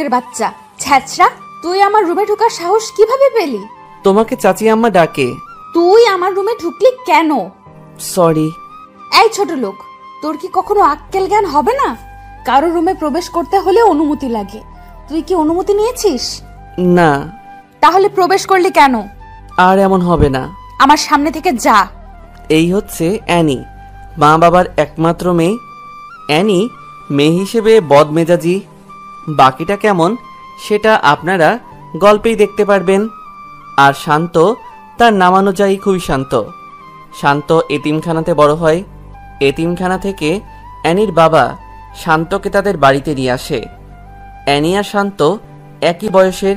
লোকের বাচ্চা, ছ্যাচরা, তুই আমার রুমে ঢোকার সাহস কিভাবে পেলি? তোমাকে চাচি আম্মা ডাকে। তুই আমার রুমে ঢুকলি কেন? সরি। এই ছোট লোক, তোর কি কখনো আক্কেল জ্ঞান হবে না? কারো রুমে প্রবেশ করতে হলে অনুমতি লাগে। তুই কি অনুমতি নিয়েছিস? না। তাহলে প্রবেশ করলি কেন? আর এমন হবে না। আমার সামনে থেকে যা। এই হচ্ছে অ্যানি, মা বাবার একমাত্র মেয়ে। অ্যানি মেয়ে হিসেবে বদমেজাজি, বাকিটা কেমন সেটা আপনারা গল্পেই দেখতে পারবেন। আর শান্ত তার নামানুযায়ী খুবই শান্ত। শান্ত এতিমখানাতে বড় হয়। এতিমখানা থেকে অ্যানির বাবা শান্তকে তাদের বাড়িতে নিয়ে আসে। অ্যানি আর শান্ত একই বয়সের,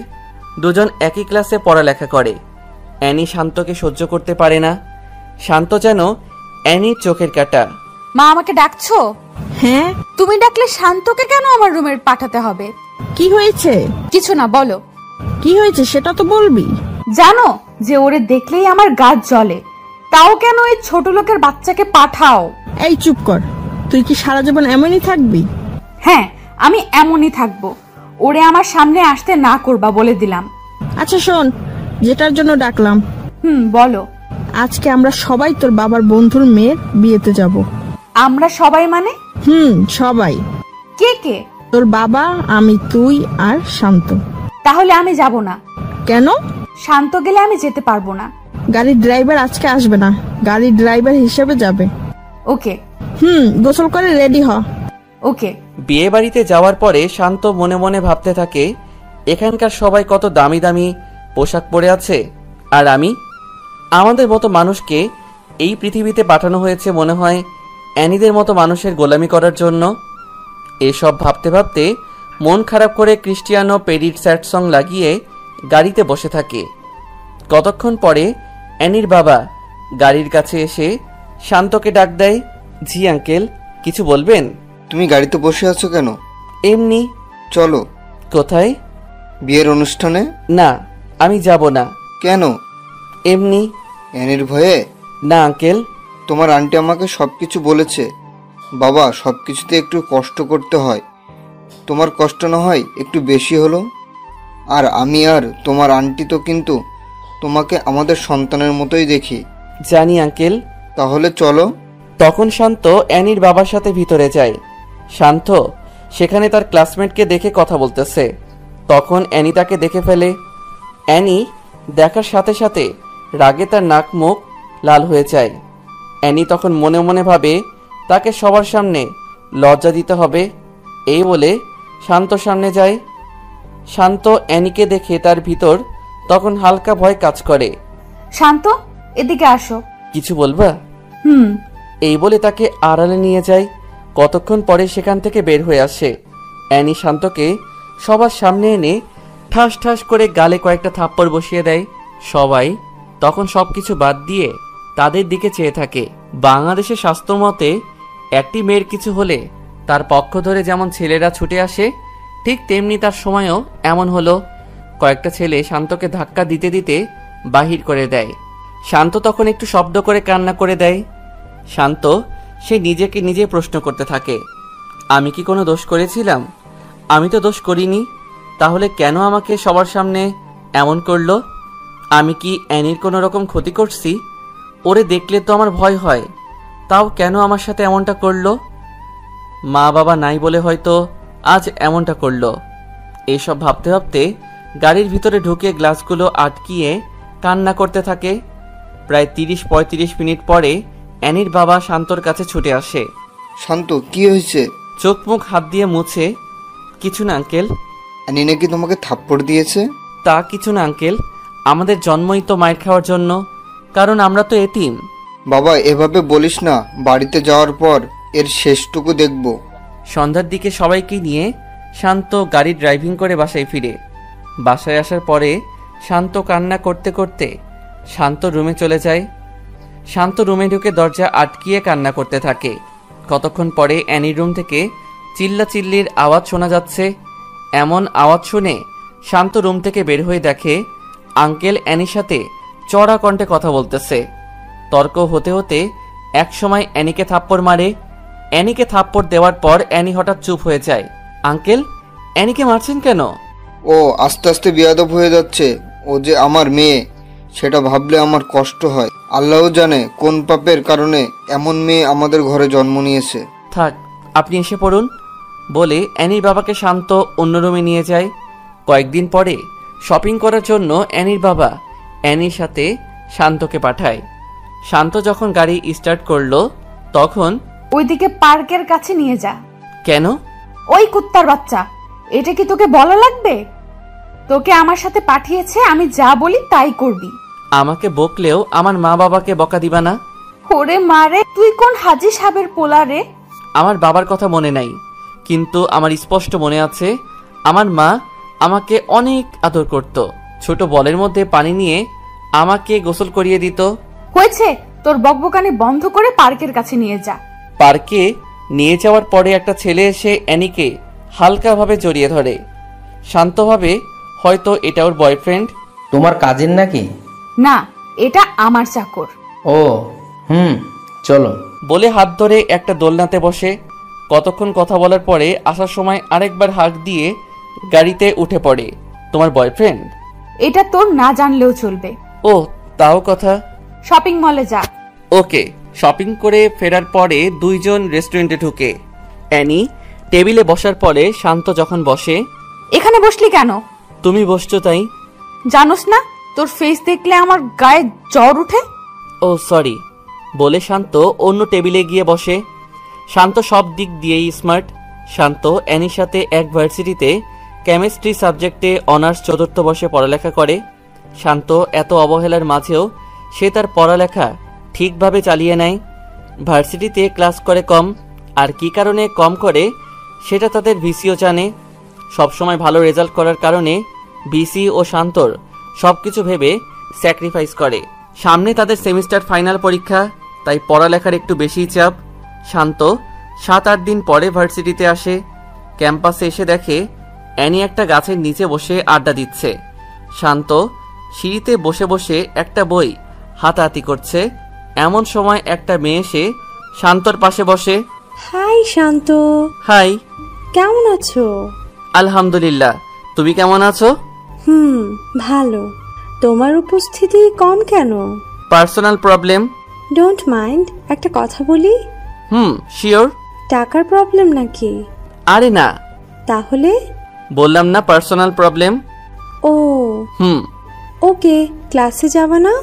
দুজন একই ক্লাসে পড়ালেখা করে। অ্যানি শান্তকে সহ্য করতে পারে না। শান্ত যেন অ্যানির চোখের কাঁটা। মা, আমাকে ডাকছো? হ্যাঁ। তুমি ডাকলে শান্তকে কেন আমার রুমে পাঠাতে হবে? কি হয়েছে? কিছু না, বলো। কি হয়েছে সেটা তো বলবি। জানো যে ওরে দেখলেই আমার গা জ্বলে, তাও কেন এই ছোট লোকের বাচ্চাকে পাঠাও? এই চুপ কর, তুই কি সারা জীবন এমনই থাকবি? হ্যাঁ, আমি এমনই থাকবো। ওরে আমার সামনে আসতে না করবা বলে দিলাম। আচ্ছা শোন, যেটার জন্য ডাকলাম। বলো। আজকে আমরা সবাই তোর বাবার বন্ধুর মেয়ের বিয়েতে যাব। আমরা সবাই মানে? সবাই। কে কে? তোর বাবা, আমি, তুই আর শান্ত। তাহলে আমি যাব না। কেন? শান্ত গেলে আমি যেতে পারবো না। গাড়ির ড্রাইভার আজকে আসবে না, গাড়ির ড্রাইভার হিসেবে যাবে। ওকে। গোসল করে রেডি হ। ওকে। বিয়ে বাড়িতে যাওয়ার পরে শান্ত মনে মনে ভাবতে থাকে, এখানকার সবাই কত দামি দামি পোশাক পরে আছে, আর আমি, আমাদের মতো মানুষকে এই পৃথিবীতে পাঠানো হয়েছে মনে হয় অ্যানিদের মতো মানুষের গোলামি করার জন্য। এসব ভাবতে ভাবতে মন খারাপ করে ক্রিস্টিয়ানো পেরির স্যাড সং লাগিয়ে গাড়িতে বসে থাকে। কতক্ষণ পরে অ্যানির বাবা গাড়ির কাছে এসে শান্তকে ডাক দেয়। জি আঙ্কেল, কিছু বলবেন? তুমি গাড়িতে বসে আছো কেন? এমনি। চলো। কোথায়? বিয়ের অনুষ্ঠানে। না, আমি যাব না। কেন? এমনি। অ্যানির ভয়ে? না আঙ্কেল। তোমার আন্টি আমাকে সবকিছু বলেছে। বাবা, সবকিছুতে একটু কষ্ট করতে হয়। তোমার কষ্ট না হয় একটু বেশি হলো। আর আমি আর তোমার আন্টি তো কিন্তু তোমাকে আমাদের সন্তানের মতোই দেখি। জানি আঙ্কেল। তাহলে চলো। তখন শান্ত অ্যানির বাবার সাথে ভিতরে যায়। শান্ত সেখানে তার ক্লাসমেটকে দেখে কথা বলতেছে। তখন অ্যানি তাকে দেখে ফেলে। অ্যানি দেখার সাথে সাথে রাগে তার নাক মুখ লাল হয়ে যায়। অ্যানি তখন মনে মনে ভাবে তাকে সবার সামনে লজ্জা দিতে হবে। এই বলে শান্ত সামনে যায়। শান্ত অ্যানিকে দেখে তার ভিতর তখন হালকা ভয় কাজ করে। শান্ত, এদিকে আসো। কিছু বলবা? এই বলে তাকে আড়ালে নিয়ে যায়। কতক্ষণ পরে সেখান থেকে বের হয়ে আসে। অ্যানি শান্তকে সবার সামনে এনে ঠাস ঠাস করে গালে কয়েকটা থাপ্পড় বসিয়ে দেয়। সবাই তখন সবকিছু বাদ দিয়ে তাদের দিকে চেয়ে থাকে। বাংলাদেশের শাস্ত্র মতে একটি মেয়ের কিছু হলে তার পক্ষ ধরে যেমন ছেলেরা ছুটে আসে, ঠিক তেমনি তার সময়ও এমন হলো। কয়েকটা ছেলে শান্তকে ধাক্কা দিতে দিতে বাহির করে দেয়। শান্ত তখন একটু শব্দ করে কান্না করে দেয়। শান্ত সে নিজেকে নিজে প্রশ্ন করতে থাকে, আমি কি কোনো দোষ করেছিলাম? আমি তো দোষ করিনি, তাহলে কেন আমাকে সবার সামনে এমন করলো? আমি কি অ্যানির কোনো রকম ক্ষতি করছি? ওরে দেখলে তো আমার ভয় হয়, তাও কেন আমার সাথে এমনটা করলো? মা বাবা নাই বলে হয়তো আজ এমনটা করলো। এইসব ভাবতে ভাবতে গাড়ির ভিতরে ঢুকে গ্লাসগুলো আটকিয়ে কান্না করতে থাকে। প্রায় 30-35 মিনিট পরে অ্যানির বাবা শান্তর কাছে ছুটে আসে। শান্ত, কি হয়েছে? চোখ মুখ হাত দিয়ে মুছে, কিছু না আঙ্কেল। অ্যানি নাকি তোমাকে থাপ্পড় দিয়েছে? তা কিছু না আঙ্কেল, আমাদের জন্মই তো মায়ের খাওয়ার জন্য, কারণ আমরা তো এতিম। বাবা, এভাবে বলিস না, বাড়িতে যাওয়ার পর এর শেষটুকু দেখব। সন্ধ্যার দিকে সবাইকে নিয়ে শান্ত গাড়ি ড্রাইভিং করে বাসায় ফিরে। বাসায় আসার পরে শান্ত কান্না করতে করতে শান্ত রুমে চলে যায়। শান্ত রুমে ঢুকে দরজা আটকিয়ে কান্না করতে থাকে। কতক্ষণ পরে অ্যানির রুম থেকে চিল্লাচিল্লির আওয়াজ শোনা যাচ্ছে। এমন আওয়াজ শুনে শান্ত রুম থেকে বের হয়ে দেখে আঙ্কেল অ্যানির সাথে চড়া কণ্ঠে কথা বলতেছে। তর্ক হতে হতে একসময় অ্যানিকে থাপ্পড় মারে। অ্যানিকে থাপ্পড় দেওয়ার পর অ্যানি হঠাৎ চুপ হয়ে যায়। আঙ্কেল, অ্যানিকে মারছেন কেন? ও আস্তে আস্তে বেয়াদব হয়ে যাচ্ছে। ও যে আমার মেয়ে, সেটা ভাবলে আমার কষ্ট হয়। আল্লাহ জানে কোন পাপের কারণে এমন মেয়ে আমাদের ঘরে জন্ম নিয়েছে। থাক, আপনি এসে পড়ুন বলে অ্যানির বাবাকে শান্ত অন্য রুমে নিয়ে যায়। কয়েকদিন পরে শপিং করার জন্য অ্যানির বাবা অ্যানির সাথে শান্তকে পাঠায়। শান্ত যখন গাড়ি স্টার্ট করলো তখন, ওইদিকে পার্কের কাছে নিয়ে যা। কেন? ওই কুত্তার বাচ্চা, এটা কি তোকে বলা লাগবে? তোকে আমার সাথে পাঠিয়েছে, আমি যা বলি তাই করবি। আমাকে বকলেও আমার মা বাবাকে বকা দিবা না? ওরে মারে, তুই কোন হাজি সাহেবের পোলা রে? আমার বাবার কথা মনে নাই, কিন্তু আমার স্পষ্ট মনে আছে আমার মা আমাকে অনেক আদর করত। ছোট বলের মধ্যে পানি নিয়ে আমাকে গোসল করিয়ে দিত। হয়েছে, তোর বকবকানি বন্ধ করে পার্কের কাছে নিয়ে যা। পার্কে নিয়ে যাওয়ার পরে একটা ছেলে এসে অ্যানিকে হালকাভাবে জড়িয়ে ধরে। শান্তভাবে, হয়তো এটা ওর বয়ফ্রেন্ড। তোমার কাজিন নাকি? না, এটা আমার চাকর। ও চলো বলে হাত ধরে একটা দোলনাতে বসে। কতক্ষণ কথা বলার পরে আসার সময় আরেকবার হাঁক দিয়ে গাড়িতে উঠে পড়ে। তোমার বয়ফ্রেন্ড? এটা তোর না জানলেও চলবে। ও, তাও কথা। শপিং মলে যা। ওকে। শপিং করে ফেরার পরে দুইজন রেস্টুরেন্টে ঢুকে। অ্যানি টেবিলে বসার পরে শান্ত যখন বসে, এখানে বসলি কেন? তুমি বসছো তাই। জানোস না তোর ফেস দেখলে আমার গায়ে জ্বর উঠে? ও সরি বলে শান্ত অন্য টেবিলে গিয়ে বসে। শান্ত সব দিক দিয়েই স্মার্ট। শান্ত অ্যানির সাথে এক ভার্সিটিতে কেমিস্ট্রি সাবজেক্টে অনার্স 4th বর্ষে পড়ালেখা করে। শান্ত এত অবহেলার মাঝেও সে তার পড়ালেখা ঠিকভাবে চালিয়ে নেয়। ভার্সিটিতে ক্লাস করে কম, আর কি কারণে কম করে সেটা তাদের ভিসিও জানে। সবসময় ভালো রেজাল্ট করার কারণে ভিসি ও শান্তর সবকিছু ভেবে স্যাক্রিফাইস করে। সামনে তাদের সেমিস্টার ফাইনাল পরীক্ষা, তাই পড়ালেখার একটু বেশিই চাপ। শান্ত 7-8 দিন পরে ভার্সিটিতে আসে। ক্যাম্পাসে এসে দেখে অ্যানি একটা গাছের নিচে বসে আড্ডা দিচ্ছে। শান্ত সিঁড়িতে বসে বসে একটা বই হাতাহাতি করছে। এমন সময় একটা মেয়ে এসে শান্তর পাশে বসে। হাই শান্ত, হাই। কেমন আছো? আলহামদুলিল্লাহ, তুমি কেমন আছো? ভালো। তোমার উপস্থিতি কম কেন? Personal problem. ডোন্ট মাইন্ড, একটা কথা বলি? শিওর। টাকার প্রবলেম নাকি? আরে না। তাহলে? বললাম না পার্সোনাল প্রবলেম। ও ওকে, ক্লাসে যাবা না?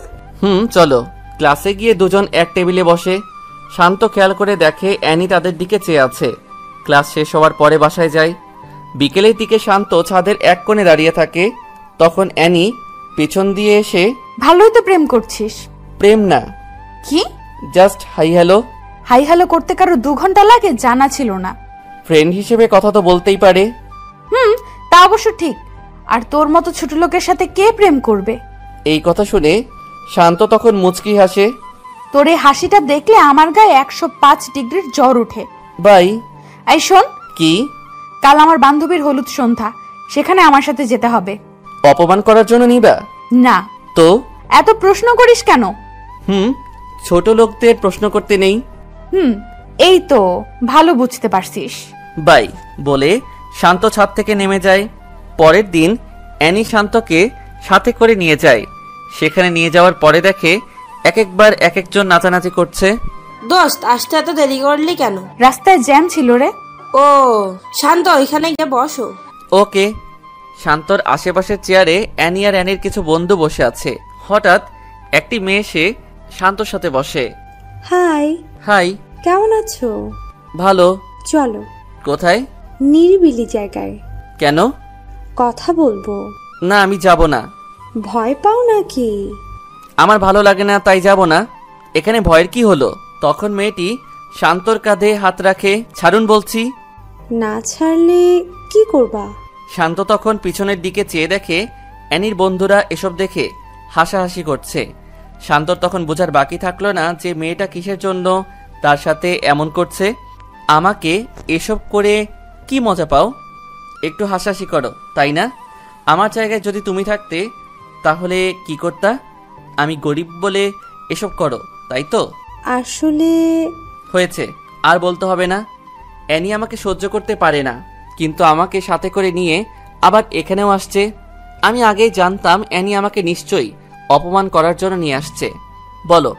চলো। ক্লাসে গিয়ে দুজন এক টেবিলে বসে। শান্ত খেয়াল করে দেখে অ্যানি তাদের দিকে চেয়ে আছে। ক্লাস শেষ হওয়ার পরে বাসায় যায়। বিকেলের দিকে শান্ত ছাদের এক কোণে দাঁড়িয়ে থাকে। তখন অ্যানি পেছন দিয়ে এসে, ভালোই তো প্রেম করছিস। প্রেম না, কি? Just hi hello. Hi hello করতে কারো 2 ঘন্টা লাগে? জানা ছিল না। ফ্রেন্ড হিসেবে কথা তো বলতেই পারে। তা অবশ্য ঠিক। আর তোর মতো ছোট লোকের সাথে কে প্রেম করবে? এই কথা শুনে শান্ত তখন মুচকি হাসে। তোর এই হাসিটা দেখলে আমার গায়ে 105 ডিগ্রির জ্বর ওঠে। বাই। এই শোন, কি? কাল আমার বান্ধবীর হলুদ সন্ধ্যা, সেখানে আমার সাথে যেতে হবে। অপমান করার জন্য নিবা? না। তো এত প্রশ্ন করিস কেন? ছোট লোকদের প্রশ্ন করতে নেই। এই তো ভালো বুঝতে পারছিস। বাই বলে শান্ত ছাদ থেকে নেমে যায়। পরের দিন অ্যানি শান্তকে সাথে করে নিয়ে যায়। সেখানে নিয়ে যাওয়ার পরে দেখে একবার এক একজন নাচানাচি করছে। দোস্ত, আসতে এত দেরি করলি কেন? রাস্তায় জ্যাম ছিল রে। ও শান্ত, ওইখানে গিয়ে বসো। ওকে। শান্তর আশেপাশের চেয়ারে অ্যানি আর অ্যানির কিছু বন্ধু বসে আছে। হঠাৎ একটি মেয়ে এসে শান্তর সাথে বসে। হাই। হাই। কেমন আছো? ভালো। চলো। কোথায়? নিরিবিলি জায়গায়। কেন? কথা বলবো। না, আমি যাব না। ভয় পাও নাকি? আমার ভালো লাগে না, তাই যাব না। এখানে ভয়ের কি হলো? তখন মেয়েটি শান্তর কাঁধে হাত রাখে। ছাড়ুন বলছি। না ছাড়লে কি করবা? শান্ত তখন পিছনের দিকে চেয়ে দেখে অ্যানির বন্ধুরা এসব দেখে হাসাহাসি করছে। শান্তর তখন বোঝার বাকি থাকলো না যে মেয়েটা কিসের জন্য তার সাথে এমন করছে। আমাকে এসব করে কি মজা পাও? একটু হাসাহাসি করো, তাই না? আমার জায়গায় যদি তুমি থাকতে তাহলে কি করতা? আমি গরিব বলে এসব করো, তাই তো? আসলে হয়েছে, আর বলতে হবে না। অ্যানি আমাকে সহ্য করতে পারে না, কিন্তু আমাকে সাথে করে নিয়ে আবার এখানেও আসছে। আমি আগেই জানতাম অ্যানি আমাকে নিশ্চয়ই অপমান করার জন্য নিয়ে আসছে। বলো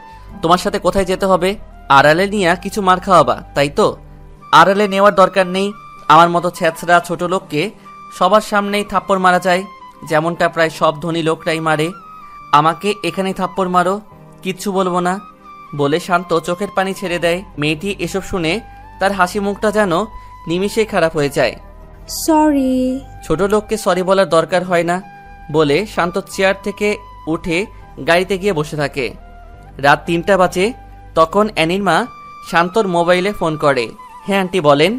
তোমার সাথে কোথায় যেতে হবে? আড়ালে নিয়ে কিছু মার খাওয়াবা, তাই তো? আড়ালে নেওয়ার দরকার নেই। আমার মতো ছেঁচড়া ছোট লোককে সবার সামনেই থাপ্পড় মারা যায়, যেমনটা প্রায় সব ধনী লোকরাই মারে। আমাকে এখানেই থাপ্পড় মারো, কিচ্ছু বলবো না বলে শান্ত চোখের পানি ছেড়ে দেয়। মেয়েটি এসব শুনে তার হাসি মুখটা যেন নিমিষেই খারাপ হয়ে যায়। সরি। ছোট লোককে সরি বলার দরকার হয় না বলে শান্ত চেয়ার থেকে উঠে গাড়িতে গিয়ে বসে থাকে। রাত 3টা বাজে। তখন অ্যানির মা শান্তর মোবাইলে ফোন করে। হ্যাঁ আন্টি বলেন।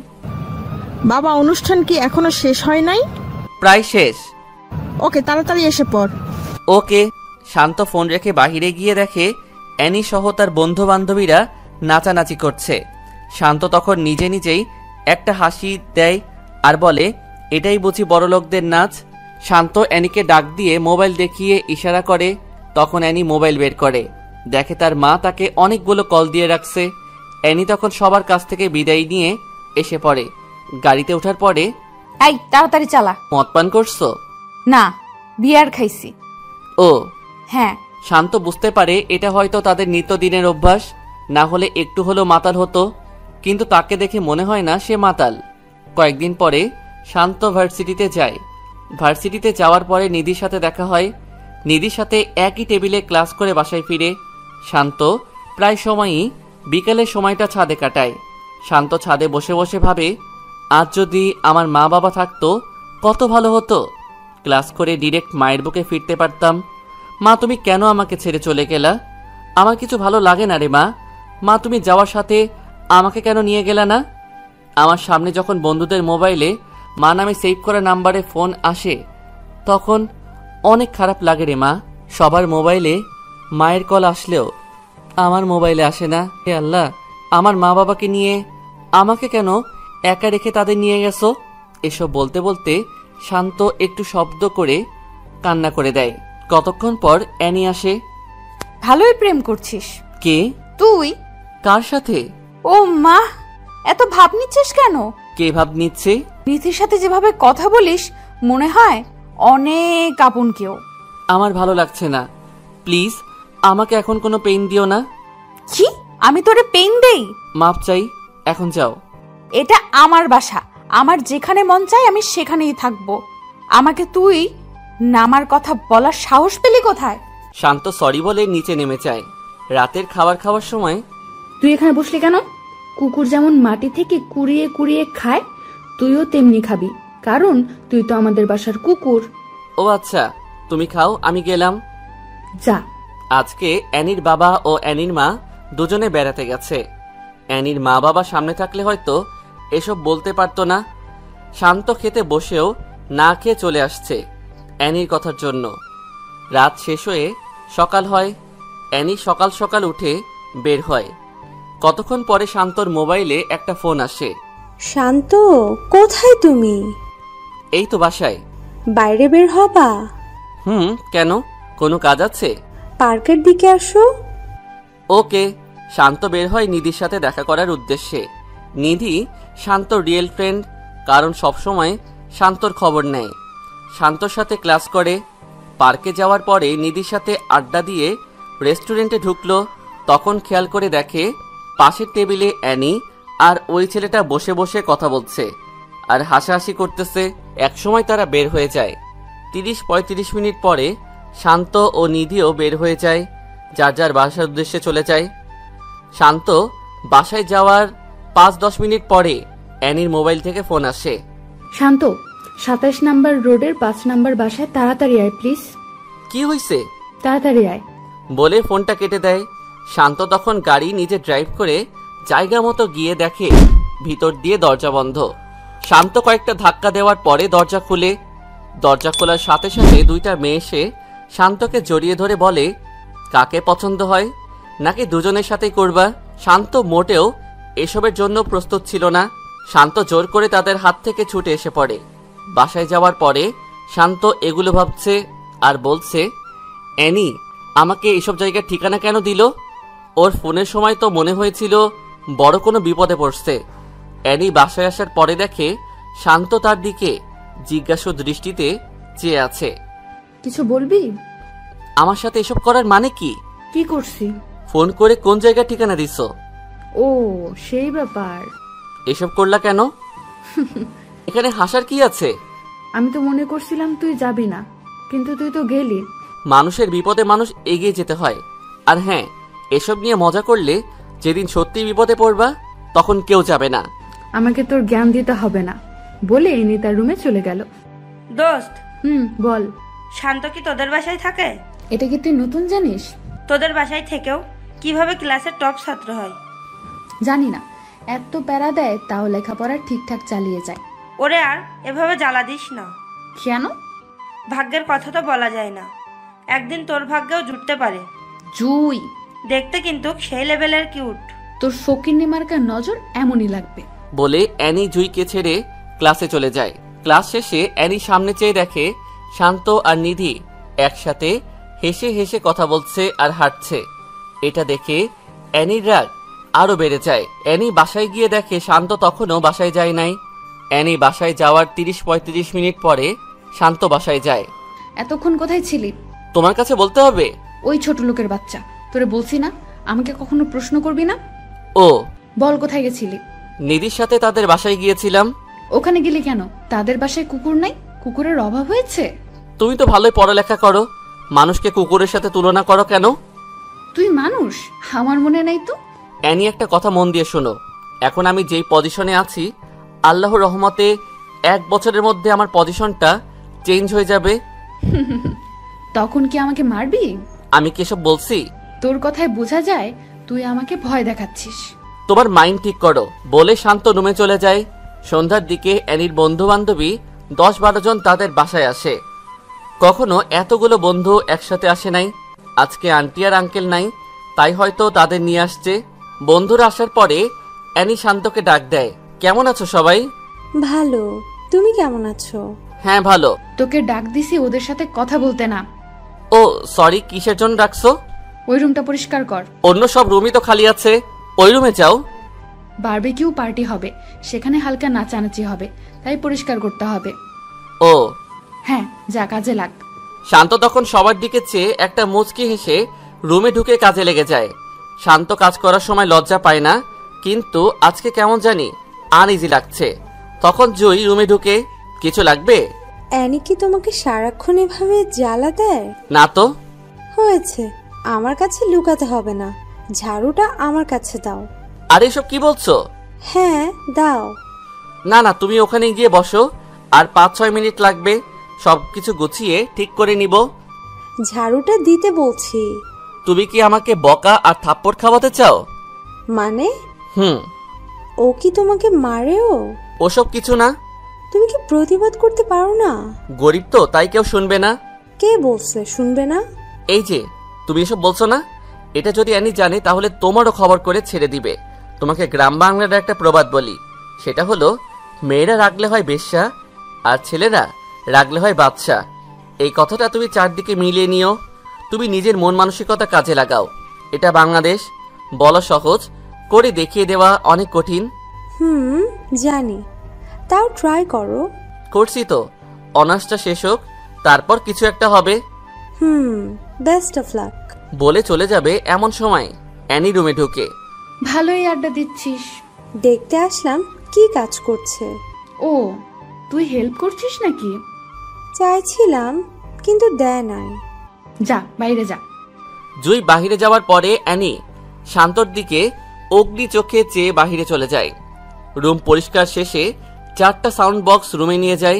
বাবা, অনুষ্ঠান কি এখনো শেষ হয় নাই? প্রায় শেষ। ওকে, তাড়াতাড়ি এসে পড়। ওকে। শান্ত ফোন রেখে বাহিরে গিয়ে দেখে অ্যানি সহ তার বন্ধু বান্ধবীরা নাচানাচি করছে। শান্ত তখন নিজে নিজেই একটা হাসি দেয় আর বলে, এটাই বুঝি বড়লোকদের নাচ। শান্ত অ্যানিকে ডাক দিয়ে মোবাইল দেখিয়ে ইশারা করে। তখন অ্যানি মোবাইল বের করে, দেখে তার মা তাকে অনেকগুলো কল দিয়ে রাখছে। অ্যানি তখন সবার কাছ থেকে বিদায় নিয়ে এসে পড়ে। গাড়িতে ওঠার পরে, এই তাড়াতাড়ি চালা। মদ পান করছো? না, বিয়ার খাইছি। ও হ্যাঁ। শান্ত বুঝতে পারে এটা হয়তো তাদের নিত্যদিনের অভ্যাস, না হলে একটু হলেও মাতাল হতো। কিন্তু তাকে দেখে মনে হয় না সে মাতাল। কয়েকদিন পরে শান্ত ভার্সিটিতে যায়। ভার্সিটিতে যাওয়ার পরে নিধির সাথে দেখা হয়। নিধির সাথে একই টেবিলে ক্লাস করে বাসায় ফিরে। শান্ত প্রায় সময়ই বিকেলের সময়টা ছাদে কাটায়। শান্ত ছাদে বসে বসে ভাবে, আজ যদি আমার মা বাবা থাকতো কত ভালো হতো। ক্লাস করে ডিরেক্ট মায়ের বুকে ফিরতে পারতাম। মা, তুমি কেন আমাকে ছেড়ে চলে গেলা? আমার কিছু ভালো লাগে না রে মা। মা, তুমি যাওয়ার সাথে আমাকে কেন নিয়ে গেলা না? আমার সামনে যখন বন্ধুদের মোবাইলে মা নামে সেভ করা নাম্বারে ফোন আসে তখন অনেক খারাপ লাগে রে মা। সবার মোবাইলে মায়ের কল আসলেও আমার মোবাইলে আসে না। হে আল্লাহ, আমার মা বাবাকে নিয়ে আমাকে কেন একা রেখে তাদের নিয়ে গেছো? এসব বলতে বলতে শান্ত একটু শব্দ করে কান্না করে দেয়। কতক্ষণ পর অ্যানি আসে। ভালোই প্রেম করছিস। কে? তুই? কার সাথে? ও মা, এত ভাব নিচ্ছিস কেন? কে ভাব নিচ্ছে? নিধির সাথে যেভাবে কথা বলিস মনে হয় অনেক আপন কেউ। আমার ভালো লাগছে না, প্লিজ আমাকে এখন কোনো পেইন দিও না। কি? আমি তোরে পেইন দেই? মাপ চাই, এখন যাও। এটা আমার বাসা, আমার যেখানে মন চায় আমি সেখানেই থাকবো। আমাকে তুই নামার কথা বলার সাহস পেলি কোথায়? শান্ত সরি বলে নিচে নেমে যায়। রাতের খাবার খাওয়ার সময়, তুই এখানে বসলি কেন? কুকুর যেমন মাটি থেকে কুড়িয়ে কুড়িয়ে খায়, তুইও তেমনি খাবি, কারণ তুই তো আমাদের বাসার কুকুর। ও আচ্ছা, তুমি খাও, আমি গেলাম। যা। আজকে অ্যানির বাবা ও অ্যানির মা দুজনে বেড়াতে গেছে। অ্যানির মা বাবা সামনে থাকলে হয়তো এসব বলতে পারতো না। শান্ত খেতে বসেও না খেয়ে চলে আসছে অ্যানির কথার জন্য। রাত শেষ হয়ে সকাল হয়। অ্যানি সকাল সকাল উঠে বের হয়। কতক্ষণ পরে শান্তর মোবাইলে একটা ফোন আসে। শান্ত, কোথায় তুমি? এই তো বাসায়। বাইরে বের হবা? কেন, কোনো কাজ আছে? পার্কের দিকে আসো। ওকে। শান্ত বের হয় নিধির সাথে দেখা করার উদ্দেশ্যে। নিধি শান্তর রিয়েল ফ্রেন্ড, কারণ সবসময় শান্তর খবর নেয়। শান্তর সাথে ক্লাস করে। পার্কে যাওয়ার পরে নিধির সাথে আড্ডা দিয়ে রেস্টুরেন্টে ঢুকলো। তখন খেয়াল করে দেখে পাশের টেবিলে অ্যানি আর ওই ছেলেটা বসে বসে কথা বলছে আর হাসাহাসি করতেছে। একসময় তারা বের হয়ে যায়। 30-35 মিনিট পরে শান্ত ও নিধিও বের হয়ে যায়, যার যার বাসার উদ্দেশ্যে চলে যায়। শান্ত বাসায় যাওয়ার 5-10 মিনিট পরে অ্যানির মোবাইল থেকে ফোন আসে। শান্ত, 27 নাম্বার রোডের 5 নাম্বার বাসায় তাড়াতাড়ি আয় প্লিজ। কি হয়েছে? তাড়াতাড়ি আয় বলে ফোনটা কেটে দেয়। শান্ত তখন গাড়ি নিজে ড্রাইভ করে জায়গা মতো গিয়ে দেখে ভিতর দিয়ে দরজা বন্ধ। শান্ত কয়েকটা ধাক্কা দেওয়ার পরে দরজা খুলে। দরজা খোলার সাথে সাথে দুইটা মেয়ে এসে শান্তকে জড়িয়ে ধরে বলে, কাকে পছন্দ হয়, নাকি দুজনের সাথেই করবা? শান্ত মোটেও এসবের জন্য প্রস্তুত ছিল না। শান্ত জোর করে তাদের হাত থেকে ছুটে এসে পড়ে। বাসায় যাওয়ার পরে শান্ত এগুলো ভাবছে আর বলছে, অ্যানি আমাকে এসব জায়গার ঠিকানা কেন দিল? ওর ফোনের সময় তো মনে হয়েছিল বড় কোনো বিপদে পড়ছে। অ্যানি বাসায় আসার পরে দেখে শান্ত তার দিকে জিজ্ঞাসু দৃষ্টিতে চেয়ে আছে। কিছু বলবি? আমার সাথে এসব করার মানে কি? কি করছি? ফোন করে কোন জায়গার ঠিকানা দিছ? ও সেই ব্যাপার। এসব করলা কেন? এখানে হাসার কি আছে? আমি তো মনে করছিলাম তুই যাবি না, কিন্তু তুই তো গেলি। মানুষের বিপদে মানুষ এগিয়ে যেতে হয়। আর হ্যাঁ, এসব নিয়ে মজা করলে যেদিন সত্যি বিপদে পড়বা তখন কেউ যাবে না। আমাকে তোর জ্ঞান দিতে হবে না বলে এনে তার রুমে চলে গেল। দোস্ত, বল। শান্ত কি তোদের বাসায় থাকে? এটা কি তুই নতুন জানিস? তোদের বাসায় থেকেও কিভাবে ক্লাসের টপ ছাত্র হয়? জানি না, এত প্যারা দেয় তাও লেখাপড়া ঠিকঠাক চালিয়ে যায়। ওরে আর এভাবে জ্বালা দিস না। কেন? ভাগ্যের কথা তো বলা যায় না, একদিন তোর ভাগ্যেও জুটতে পারে। জুই, দেখতে কিন্তু সেই লেভেলের কিউট। তোর ফকিন্নি মার্কার নজর এমনই লাগবে। বলে অ্যানি জুইকে ছেড়ে ক্লাসে চলে যায়। ক্লাস শেষে অ্যানি সামনে চেয়ে দেখে শান্ত আর নিধি একসাথে হেসে হেসে কথা বলছে আর হাঁটছে। এটা দেখে অ্যানির রাগ আরো বেড়ে যায়। অ্যানি বাসায় গিয়ে দেখে শান্ত তখনও বাসায় যায় নাই। অ্যানি বাসায় যাওয়ার 30-35 মিনিট পরে শান্ত বাসায় যায়। এতক্ষণ কোথায় ছিলি? তোমার কাছে বলতে হবে? ওই ছোট লোকের বাচ্চা, তোরে বলছি না আমাকে কখনো প্রশ্ন করবি না। ও, বল কোথায় গেছিলি? নিধির সাথে তাদের বাসায় গিয়েছিলাম। ওখানে গেলি কেন? তাদের বাসায় কুকুর নাই? কুকুরের অভাব হয়েছে? তুমি তো ভালোই পড়ালেখা করো, মানুষকে কুকুরের সাথে তুলনা করো কেন? তুই মানুষ, আমার মনে নাই তো। অ্যানি, একটা কথা মন দিয়ে শোনো। এখন আমি যেই পজিশনে আছি, আল্লাহর রহমতে 1 বছরের মধ্যে আমার পজিশনটা চেঞ্জ হয়ে যাবে। তখন কি আমাকে মারবি? আমি কি এসব বলছি? তোর কথায় বোঝা যায় তুই আমাকে ভয় দেখাচ্ছিস। তোমার মাইন্ড ঠিক করো। বলে শান্ত রুমে চলে যায়। সন্ধ্যার দিকে অ্যানির বন্ধু বান্ধবী 10-12 জন তাদের বাসায় আসে। কখনো এতগুলো বন্ধু একসাথে আসে নাই। আজকে আন্টি আর আঙ্কেল নাই, তাই হয়তো তাদের নিয়ে আসছে। বন্ধুরা আসার পরে অ্যানি শান্তকে ডাক দেয়, কেমন আছো সবাই? ভালো, তুমি কেমন আছো? হ্যাঁ ভালো। তোকে ডাক দিছি ওদের সাথে কথা বলতে না। ও সরি, কিসের জন্য ডাকছো? ওই রুমটা পরিষ্কার কর। অন্য সব রুমই তো খালি আছে, ওই রুমে যাও। বারবিকিউ পার্টি হবে, সেখানে হালকা নাচানাচি হবে, তাই পরিষ্কার করতে হবে। ও হ্যাঁ, যা কাজে লাগ। শান্ত তখন সবার দিকে চেয়ে একটা মুচকি হেসে রুমে ঢুকে কাজে লেগে যায়। শান্ত কাজ করার সময় লজ্জা পায় না, কিন্তু আজকে কেমন জানি আনইজি লাগছে। তখন জুই রুমে ঢুকে, কিছু লাগবে? অ্যানি কি তোমাকে সারাক্ষণ এভাবে জ্বালা দেয়? না তো। হয়েছে, আমার কাছে লুকাতে হবে না, ঝাড়ুটা আমার কাছে দাও। আর এসব কি বলছো? হ্যাঁ দাও। না না, তুমি ওখানে গিয়ে বসো, আর 5-6 মিনিট লাগবে, সবকিছু গুছিয়ে ঠিক করে নিব। ঝাড়ুটা দিতে বলছি। তুমি কি আমাকে বকা আর থাপ্পড় খাওয়াতে চাও? মানে? হুম। ও কি তোমাকে মারেও? ওসব কিছু না। তুমি কি প্রতিবাদ করতে পারো না? গরিব তো, তাই কেউ শুনবে না। কে বলছে শুনবে না? এই যে তুমি এসব বলছো না, এটা যদি অ্যানি জানে তাহলে তোমারও খবর করে ছেড়ে দিবে। তোমাকে গ্রাম বাংলার একটা প্রবাদ বলি, সেটা হলো, মেয়েরা রাগলে হয় বেশ্যা আর ছেলেরা রাগলে হয় বাদশা। এই কথাটা তুমি চারদিকে মিলিয়ে নিও। তুমি নিজের মন মানসিকতা কাজে লাগাও। এটা বাংলাদেশ, বলা সহজ, করে দেখিয়ে দেওয়া অনেক কঠিন। জানি, তাও ট্রাই করো। করছি তো, অনার্সটা শেষ হোক, তারপর কিছু একটা হবে। Best of luck. বলে চলে যাবে এমন সময় অ্যানি রুমে ঢুকে। ভালোই আড্ডা দিচ্ছিস। দেখতে আসলাম কি কাজ করছে। ও, তুই হেল্প করছিস নাকি? চাইছিলাম, কিন্তু দেয় নাই। যা বাইরে যা। জুই বাহিরে যাওয়ার পরে অ্যানি শান্তর দিকে অগ্নি চোখে চেয়ে বাহিরে চলে যায়। রুম পরিষ্কার শেষে 4টা সাউন্ড বক্স রুমে নিয়ে যায়।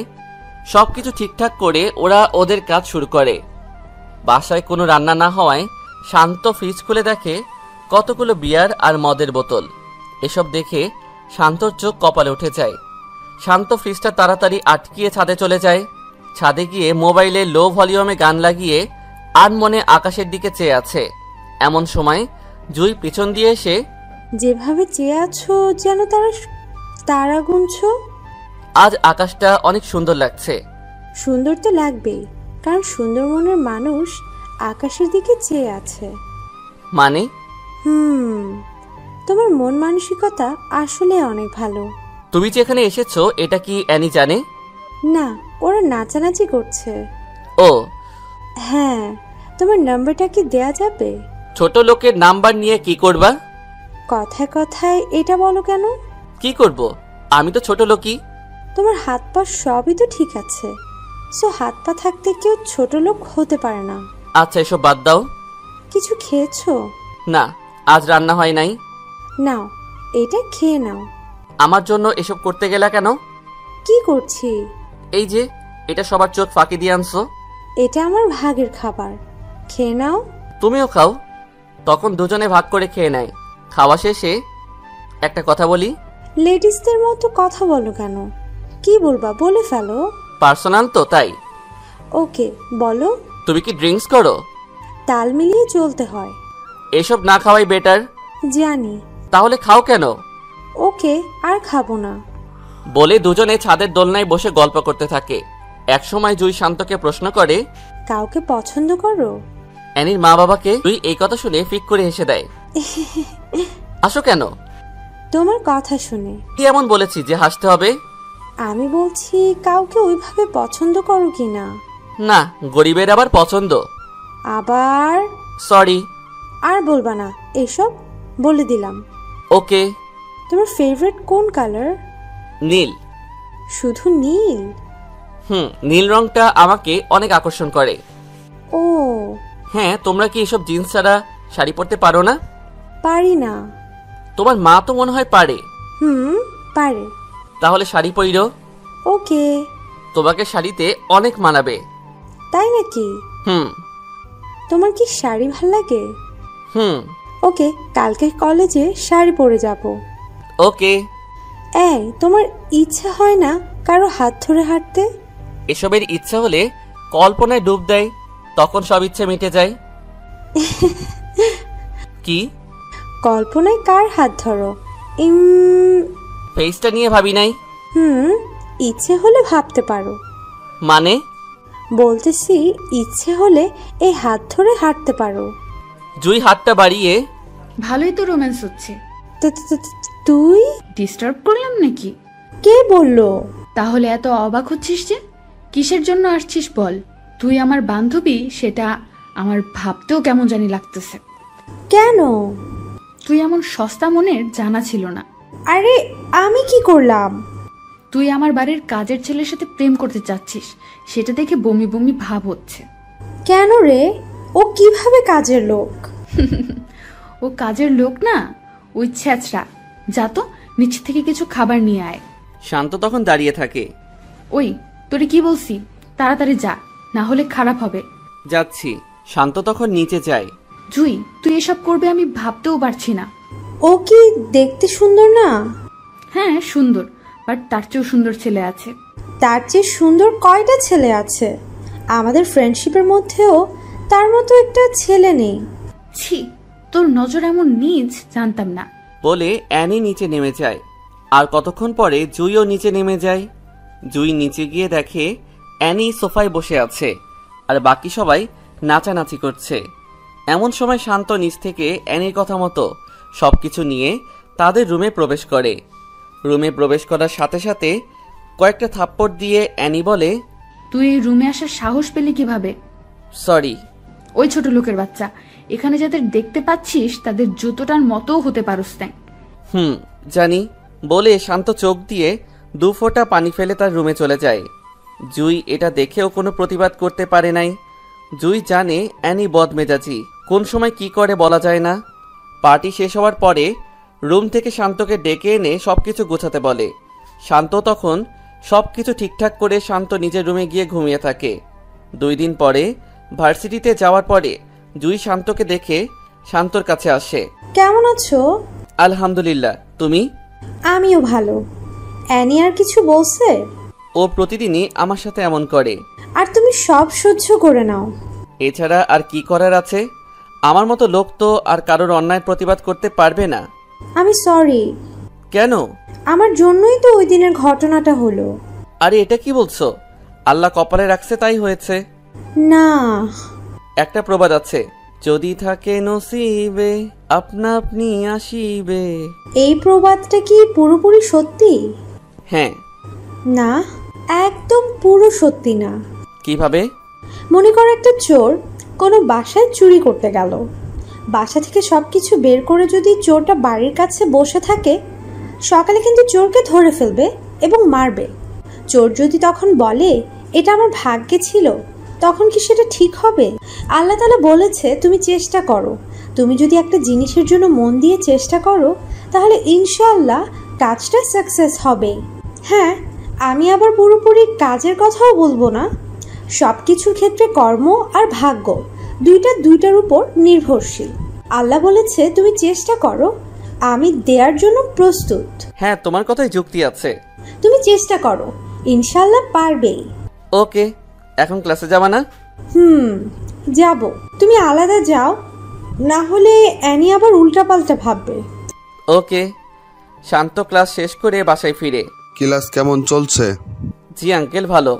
সবকিছু ঠিকঠাক করে ওরা ওদের কাজ শুরু করে। বাসায় কোনো রান্না না হওয়ায় শান্ত ফ্রিজ খুলে দেখে কতগুলো বিয়ার আর মদের বোতল। এসব দেখে শান্তর চোখ কপালে উঠে যায়। শান্ত ফ্রিজটা তাড়াতাড়ি আটকিয়ে ছাদে চলে যায়। ছাদে গিয়ে মোবাইলে লো ভলিউমে গান লাগিয়ে আনমনে আকাশের দিকে চেয়ে আছে। এমন সময় জুই পিছন দিয়ে এসে, যেভাবে চেয়ে আছো যেন তারা গুনছো। আজ আকাশটা অনেক সুন্দর লাগছে। সুন্দর তো লাগবেই, কারণ সুন্দর মনের মানুষ আকাশের দিকে চেয়ে আছে। মানে? তোমার মন মানসিকতা আসলে অনেক ভালো। তুমি যে এখানে এসেছো এটা কি অ্যানি জানে? না, ওরা নাচানাচি করছে। ও, হ্যাঁ, তোমার নাম্বারটা কি দেয়া যাবে? ছোট লোকের নাম্বার নিয়ে কি করবা? কথায় কথায় এটা বলো কেন? কি করব? আমি তো ছোট লোকই। তোমার হাত পা সবই তো ঠিক আছে, সো হাত পা থাকতে কেউ ছোট লোক হতে পারে না। আচ্ছা, এসব বাদ দাও। কিছু খেয়েছো? না, আজ রান্না হয় নাই। নাও, এটা খেয়ে নাও। আমার জন্য এসব করতে গেলা কেন? কি করছি? এই যে, এটা সবার চোখ ফাঁকি দিয়ে আনছো। এটা আমার ভাগের খাবার, খেয়ে নাও। তুমিও খাও। তখন দুজনে ভাগ করে খেয়ে নেয়। খাওয়া শেষে একটা কথা বলি। লেডিসদের মতো কথা বলো কেন? কি বলবা বলে ফেলো। পার্সোনাল তো, তাই। ওকে, বলো। তুমি কি ড্রিঙ্কস করো? তাল মিলিয়ে চলতে হয়। এসব না খাওয়াই বেটার। জানি। তাহলে খাও কেন? ওকে, আর খাবো না। বলে দুজনে ছাদের দোলনায় বসে গল্প করতে থাকে। একসময় জুই শান্তকে প্রশ্ন করে, কাউকে পছন্দ করো? অ্যানির মা বাবাকে জুই এই কথা শুনে ফিক করে হেসে দেয়। আসো কেন? তোমার কথা শুনে। কি এমন বলেছি যে হাসতে হবে? আমি বলছি কাউকে ওইভাবে পছন্দ করো কিনা। না, গরিবের আবার পছন্দ। আবার? সরি। আর বলবা না এসব, বলে দিলাম। ওকে। তোমার ফেভারিট কোন কালার? নীল। শুধু নীল? নীল রংটা আমাকে অনেক আকর্ষণ করে। ও হ্যাঁ, তোমরা কি এসব জিন্স ছাড়া শাড়ি পরতে পারো না? পারি না। তোমার মা তো মনে হয় পারে। পারে। তাহলে শাড়ি পরিরো। ওকে। তোমাকে শাড়িতে অনেক মানাবে। তাই নাকি? তোমার কি শাড়ি ভাল লাগে? ওকে, কালকে কলেজে শাড়ি পরে যাব। ওকে। এই, তোমার ইচ্ছা হয় না কারো হাত ধরে হাঁটতে? এসবের ইচ্ছা হলে কল্পনায় ডুব দেয়, তখন সব ইচ্ছা মিটে যায়। কি? কল্পনায় কার হাত ধরো? ফেসটা নিয়ে ভাবি নাই। ইচ্ছে হলে ভাবতে পারো। মানে? বলতেছি ইচ্ছে হলে এই হাত ধরে হাঁটতে পারো। জুই হাতটা বাড়িয়ে, ভালোই তো রোম্যান্স হচ্ছে। তুই? ডিস্টার্ব করলাম নাকি? কে বললো? তাহলে এত অবাক হচ্ছিস যে? কিসের জন্য আসছিস বল? তুই আমার বান্ধবী, সেটা আমার ভাবতেও কেমন জানি লাগতেছে। কেন? তুই এমন সস্তা মনের জানা ছিল না। আরে আমি কি করলাম? তুই আমার বাড়ির কাজের ছেলের সাথে প্রেম করতে চাচ্ছিস, সেটা দেখে বমি বমি ভাব হচ্ছে। কেন রে? ও কিভাবে কাজের লোক? ও কাজের লোক না, ওই ছ্যাঁচড়া। যা তো, নিচে থেকে কিছু খাবার নিয়ে আয়। শান্ত তখন দাঁড়িয়ে থাকে। ওই, তোরে কি বলছি, তাড়াতাড়ি যা, না হলে খারাপ হবে। যাচ্ছি। শান্ত তখন নিচে যায়। জুই, তুই এসব করবে আমি ভাবতেও পারছি না। ও কি দেখতে সুন্দর না? হ্যাঁ সুন্দর, বাট তার চেয়েও সুন্দর ছেলে আছে। তার চেয়ে সুন্দর কয়টা ছেলে আছে? আমাদের ফ্রেন্ডশিপের মধ্যেও তার মতো একটা ছেলে নেই। ছি, তোর নজর এমন নিজ জানতাম না। বলে অ্যানি নিচে নেমে যায়। আর কতক্ষণ পরে জুইও নিচে নেমে যায়। জুই নিচে গিয়ে দেখে অ্যানি সোফায় বসে আছে আর বাকি সবাই নাচানাচি করছে। এমন সময় শান্ত নিচ থেকে অ্যানির কথা মতো সবকিছু নিয়ে তাদের রুমে প্রবেশ করে। রুমে প্রবেশ করার সাথে সাথে কয়েকটা থাপ্পড় দিয়ে অ্যানি বলে, তুই এই রুমে আসার সাহস পেলি কিভাবে? সরি। ওই ছোট লোকের বাচ্চা, এখানে যাদের দেখতে পাচ্ছিস তাদের জুতোটার মতোও হতে পারস না। জানি। বলে শান্ত চোখ দিয়ে 2 ফোঁটা পানি ফেলে তার রুমে চলে যায়। জুই এটা দেখেও কোনো প্রতিবাদ করতে পারে নাই। জুই জানে অ্যানি বদমেজাজি, কোন সময় কি করে বলা যায় না। পার্টি শেষ হওয়ার পরে রুম থেকে শান্তকে ডেকে এনে সবকিছু গোছাতে বলে। শান্ত তখন সবকিছু ঠিকঠাক করে শান্ত নিজের রুমে গিয়ে ঘুমিয়ে থাকে। 2 দিন পরে ভার্সিটিতে যাওয়ার পরে জুই শান্তকে দেখে শান্তর কাছে আসে। কেমন আছো? আলহামদুলিল্লাহ, তুমি? আমিও ভালো। অ্যানি আর কিছু বলছে? ও প্রতিদিনই আমার সাথে এমন করে। আর তুমি সব সহ্য করে নাও? এছাড়া আর কি করার আছে? আমার মতো লোক তো আর কারোর অন্যায় প্রতিবাদ করতে পারবে না। আমি সরি। কেন? আমার জন্যই তো ওই দিনের ঘটনাটা হলো। আরে এটা কি বলছো? আল্লাহ কপালে রাখছে তাই হয়েছে। না, একটা প্রবাদ আছে, যদি থাকে নসিবে আপনা আপনি আসিবে। এই প্রবাদটা কি পুরোপুরি সত্যি? হ্যাঁ। না, একদম পুরো সত্যি না। কিভাবে? মনে করো একটা চোর কোনো বাসায় চুরি করতে গেল। বাসা থেকে সবকিছু বের করে যদি চোরটা বাড়ির কাছে বসে থাকে, সকালে কিন্তু চোরকে ধরে ফেলবে এবং মারবে। চোর যদি তখন বলে এটা আমার ভাগ্যে ছিল, তখন কি সেটা ঠিক হবে? আল্লাহ তাআলা বলেছে তুমি চেষ্টা করো। তুমি যদি একটা জিনিসের জন্য মন দিয়ে চেষ্টা করো, তাহলে ইনশাআল্লাহ কাজটা সাকসেস হবে। হ্যাঁ, আমি আবার পুরোপুরি কাজের কথাও বলবো না। সব কিছুর ক্ষেত্রে কর্ম আর ভাগ্য দুইটার উপর নির্ভরশীল। আল্লাহ বলেছে তুমি চেষ্টা করো, আমি দেওয়ার জন্য প্রস্তুত। হ্যাঁ, তোমার কথাই যুক্তি আছে। তুমি চেষ্টা করো, ইনশাআল্লাহ পারবেই। ওকে, এখন ক্লাসে যাবা না? যাব। তুমি আলাদা যাও, না হলে অ্যানি আবার উল্টাপাল্টা ভাববে। ওকে। শান্ত ক্লাস শেষ করে বাসায় ফিরে। ক্লাস কেমন চলছে? জি আঙ্কেল, ভালো।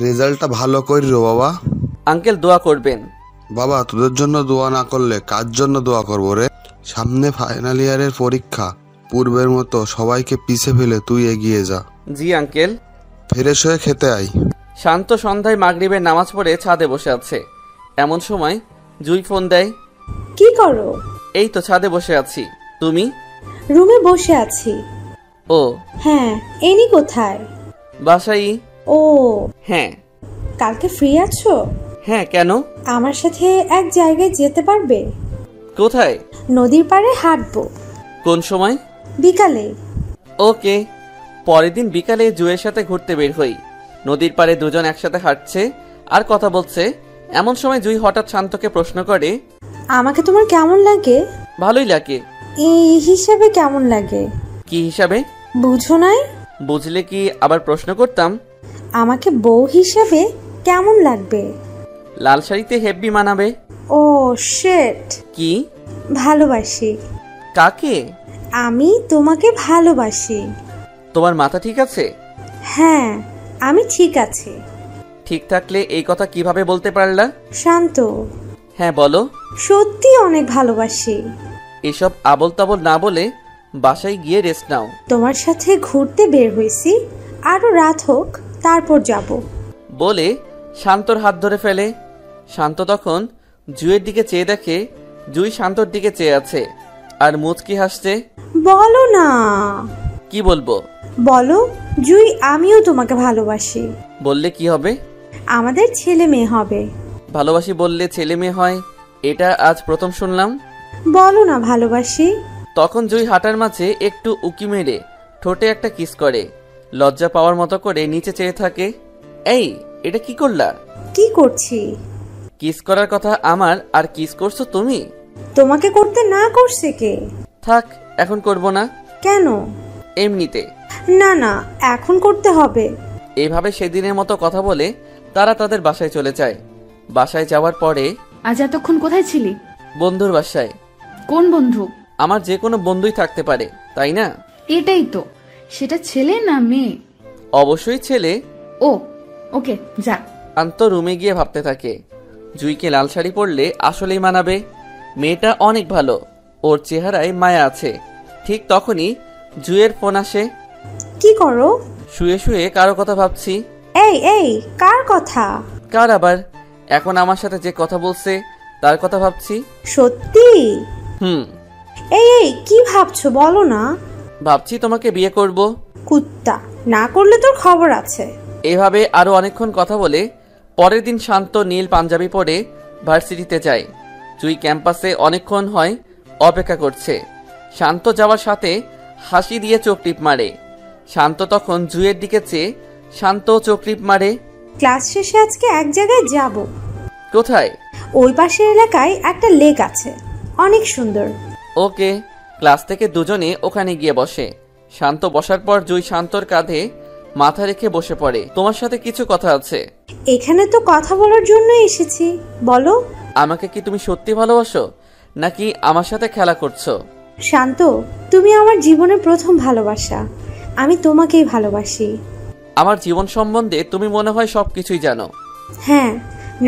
রেজাল্টটা ভালো করিও বাবা। আঙ্কেল দোয়া করবেন। বাবা, তোদের জন্য দোয়া না করলে কার জন্য দোয়া করবো রে? সামনে ফাইনাল ইয়ারের পরীক্ষা, পূর্বের মতো সবাইকে পিছে ফেলে তুই এগিয়ে যা। জি আঙ্কেল। ফ্রেশ হয়ে খেতে আয়। শান্ত সন্ধ্যায় মাগরিবের নামাজ পড়ে ছাদে বসে আছে। এমন সময় জুই ফোন দেয়। কি করো? এই তো ছাদে বসে আছি। তুমি? রুমে বসে আছি। ও হ্যাঁ, এনি কোথায়? বাসাই। ও হ্যাঁ। কালকে ফ্রি আছো? হ্যাঁ, কেন? আমার সাথে এক জায়গায় যেতে পারবে? কোথায়? নদীর পাড়ে হাঁটবো। কোন সময়? বিকালে। ওকে। পরের দিন বিকালে জুয়ের সাথে ঘুরতে বের হই। নদীর পাড়ে দুজন একসাথে হাঁটছে আর কথা বলছে। এমন সময় জুই হঠাৎ শান্তকে প্রশ্ন করে, আমাকে তোমার কেমন লাগে? ভালোই লাগে। এই হিসাবে কেমন লাগে? কি হিসাবে? বুঝো নাই? বুঝলে কি আবার প্রশ্ন করতাম? আমাকে বউ হিসাবে কেমন লাগবে? লাল শাড়িতে হেব্বি মানাবে। ও শিট। কি? ভালোবাসি। কাকে? আমি তোমাকে ভালোবাসি। তোমার মাথা ঠিক আছে? হ্যাঁ, আমি ঠিক আছি। ঠিক থাকলে এই কথা কিভাবে বলতে পারলা? শান্ত। হ্যাঁ বলো। সত্যি অনেক ভালোবাসি। এসব আবল তাবল না বলে বাসায় গিয়ে রেস্ট নাও। তোমার সাথে ঘুরতে বের হইছি, আরো রাত হোক তারপর যাব। বলে শান্তর হাত ধরে ফেলে। শান্ত তখন জুয়ের দিকে চেয়ে দেখে জুই শান্তর দিকে চেয়ে আছে আর মুচকি হাসছে। বলো না। কি বলবো? বলো, জুই আমিও তোমাকে ভালোবাসি। বললে কি হবে? আমাদের ছেলে মেয়ে হবে। ভালোবাসি বললে ছেলে মেয়ে হয়, এটা আজ প্রথম শুনলাম। বলো না ভালোবাসি। তখন জুই হাঁটার মাঝে একটু উকি মেরে ঠোঁটে একটা কিস করে লজ্জা পাওয়ার মতো করে নিচে চেয়ে থাকে। এই, এটা কি করলা? কি করছি? কিস করার কথা আমার, আর কিস করছো তুমি? তোমাকে করতে না করছে কে? থাক, এখন করব না। কেন? এমনিতে। না না, এখন করতে হবে। এভাবে সেদিনের মতো কথা বলে তারা তাদের বাসায় চলে যায়। বাসায় যাওয়ার পরে, আজ এতক্ষণ কোথায় ছিলি? বন্ধুর বাসায়। কোন বন্ধু? আমার যে কোনো বন্ধুই থাকতে পারে, তাই না? এটাই তো। সেটা ছেলে না মেয়ে? অবশ্যই ছেলে। ও ওকে, যা। শান্ত রুমে গিয়ে ভাবতে থাকে, জুইকে লাল শাড়ি পরলে আসলেই মানাবে। মেয়েটা অনেক ভালো, ওর চেহারায় মায়া আছে। ঠিক তখনই জুয়ের ফোন আসে। কি করো? শুয়ে শুয়ে কারো কথা ভাবছি। এই এই, কার কথা? কার আবার? এখন আমার সাথে যে কথা বলছে তার কথা ভাবছি। সত্যি? এই এই, কি ভাবছো বলো না। ভাবছি তোমাকে বিয়ে করব। কুত্তা, না করলে তোর খবর আছে। এভাবে আরো অনেকক্ষণ কথা বলে পরের দিন শান্ত নীল পাঞ্জাবি পরে ভার্সিটিতে যায়। জুই ক্যাম্পাসে অনেকক্ষণ হয় অপেক্ষা করছে। শান্ত যাওয়ার সাথে হাসি দিয়ে চোখ টিপ মারে। শান্ত তখন জুইয়ের দিকে চেয়ে শান্ত চোখ টিপ মারে। ক্লাস শেষে আজকে এক জায়গায় যাব। কোথায়? ওই পাশের এলাকায় একটা লেক আছে, অনেক সুন্দর। ওকে। ক্লাস থেকে দুজনে ওখানে গিয়ে বসে। শান্ত বসার পর জুই শান্তর কাঁধে মাথা রেখে বসে পড়ে। তোমার সাথে কিছু কথা আছে। এখানে তো কথা বলার জন্য এসেছি, বলো। আমাকে কি তুমি সত্যি ভালোবাসো, নাকি আমার সাথে খেলা করছো? শান্ত, তুমি আমার জীবনের প্রথম ভালোবাসা। আমি তোমাকেই ভালোবাসি। আমার জীবন সম্বন্ধে তুমি মনে হয় সবকিছুই জানো। হ্যাঁ,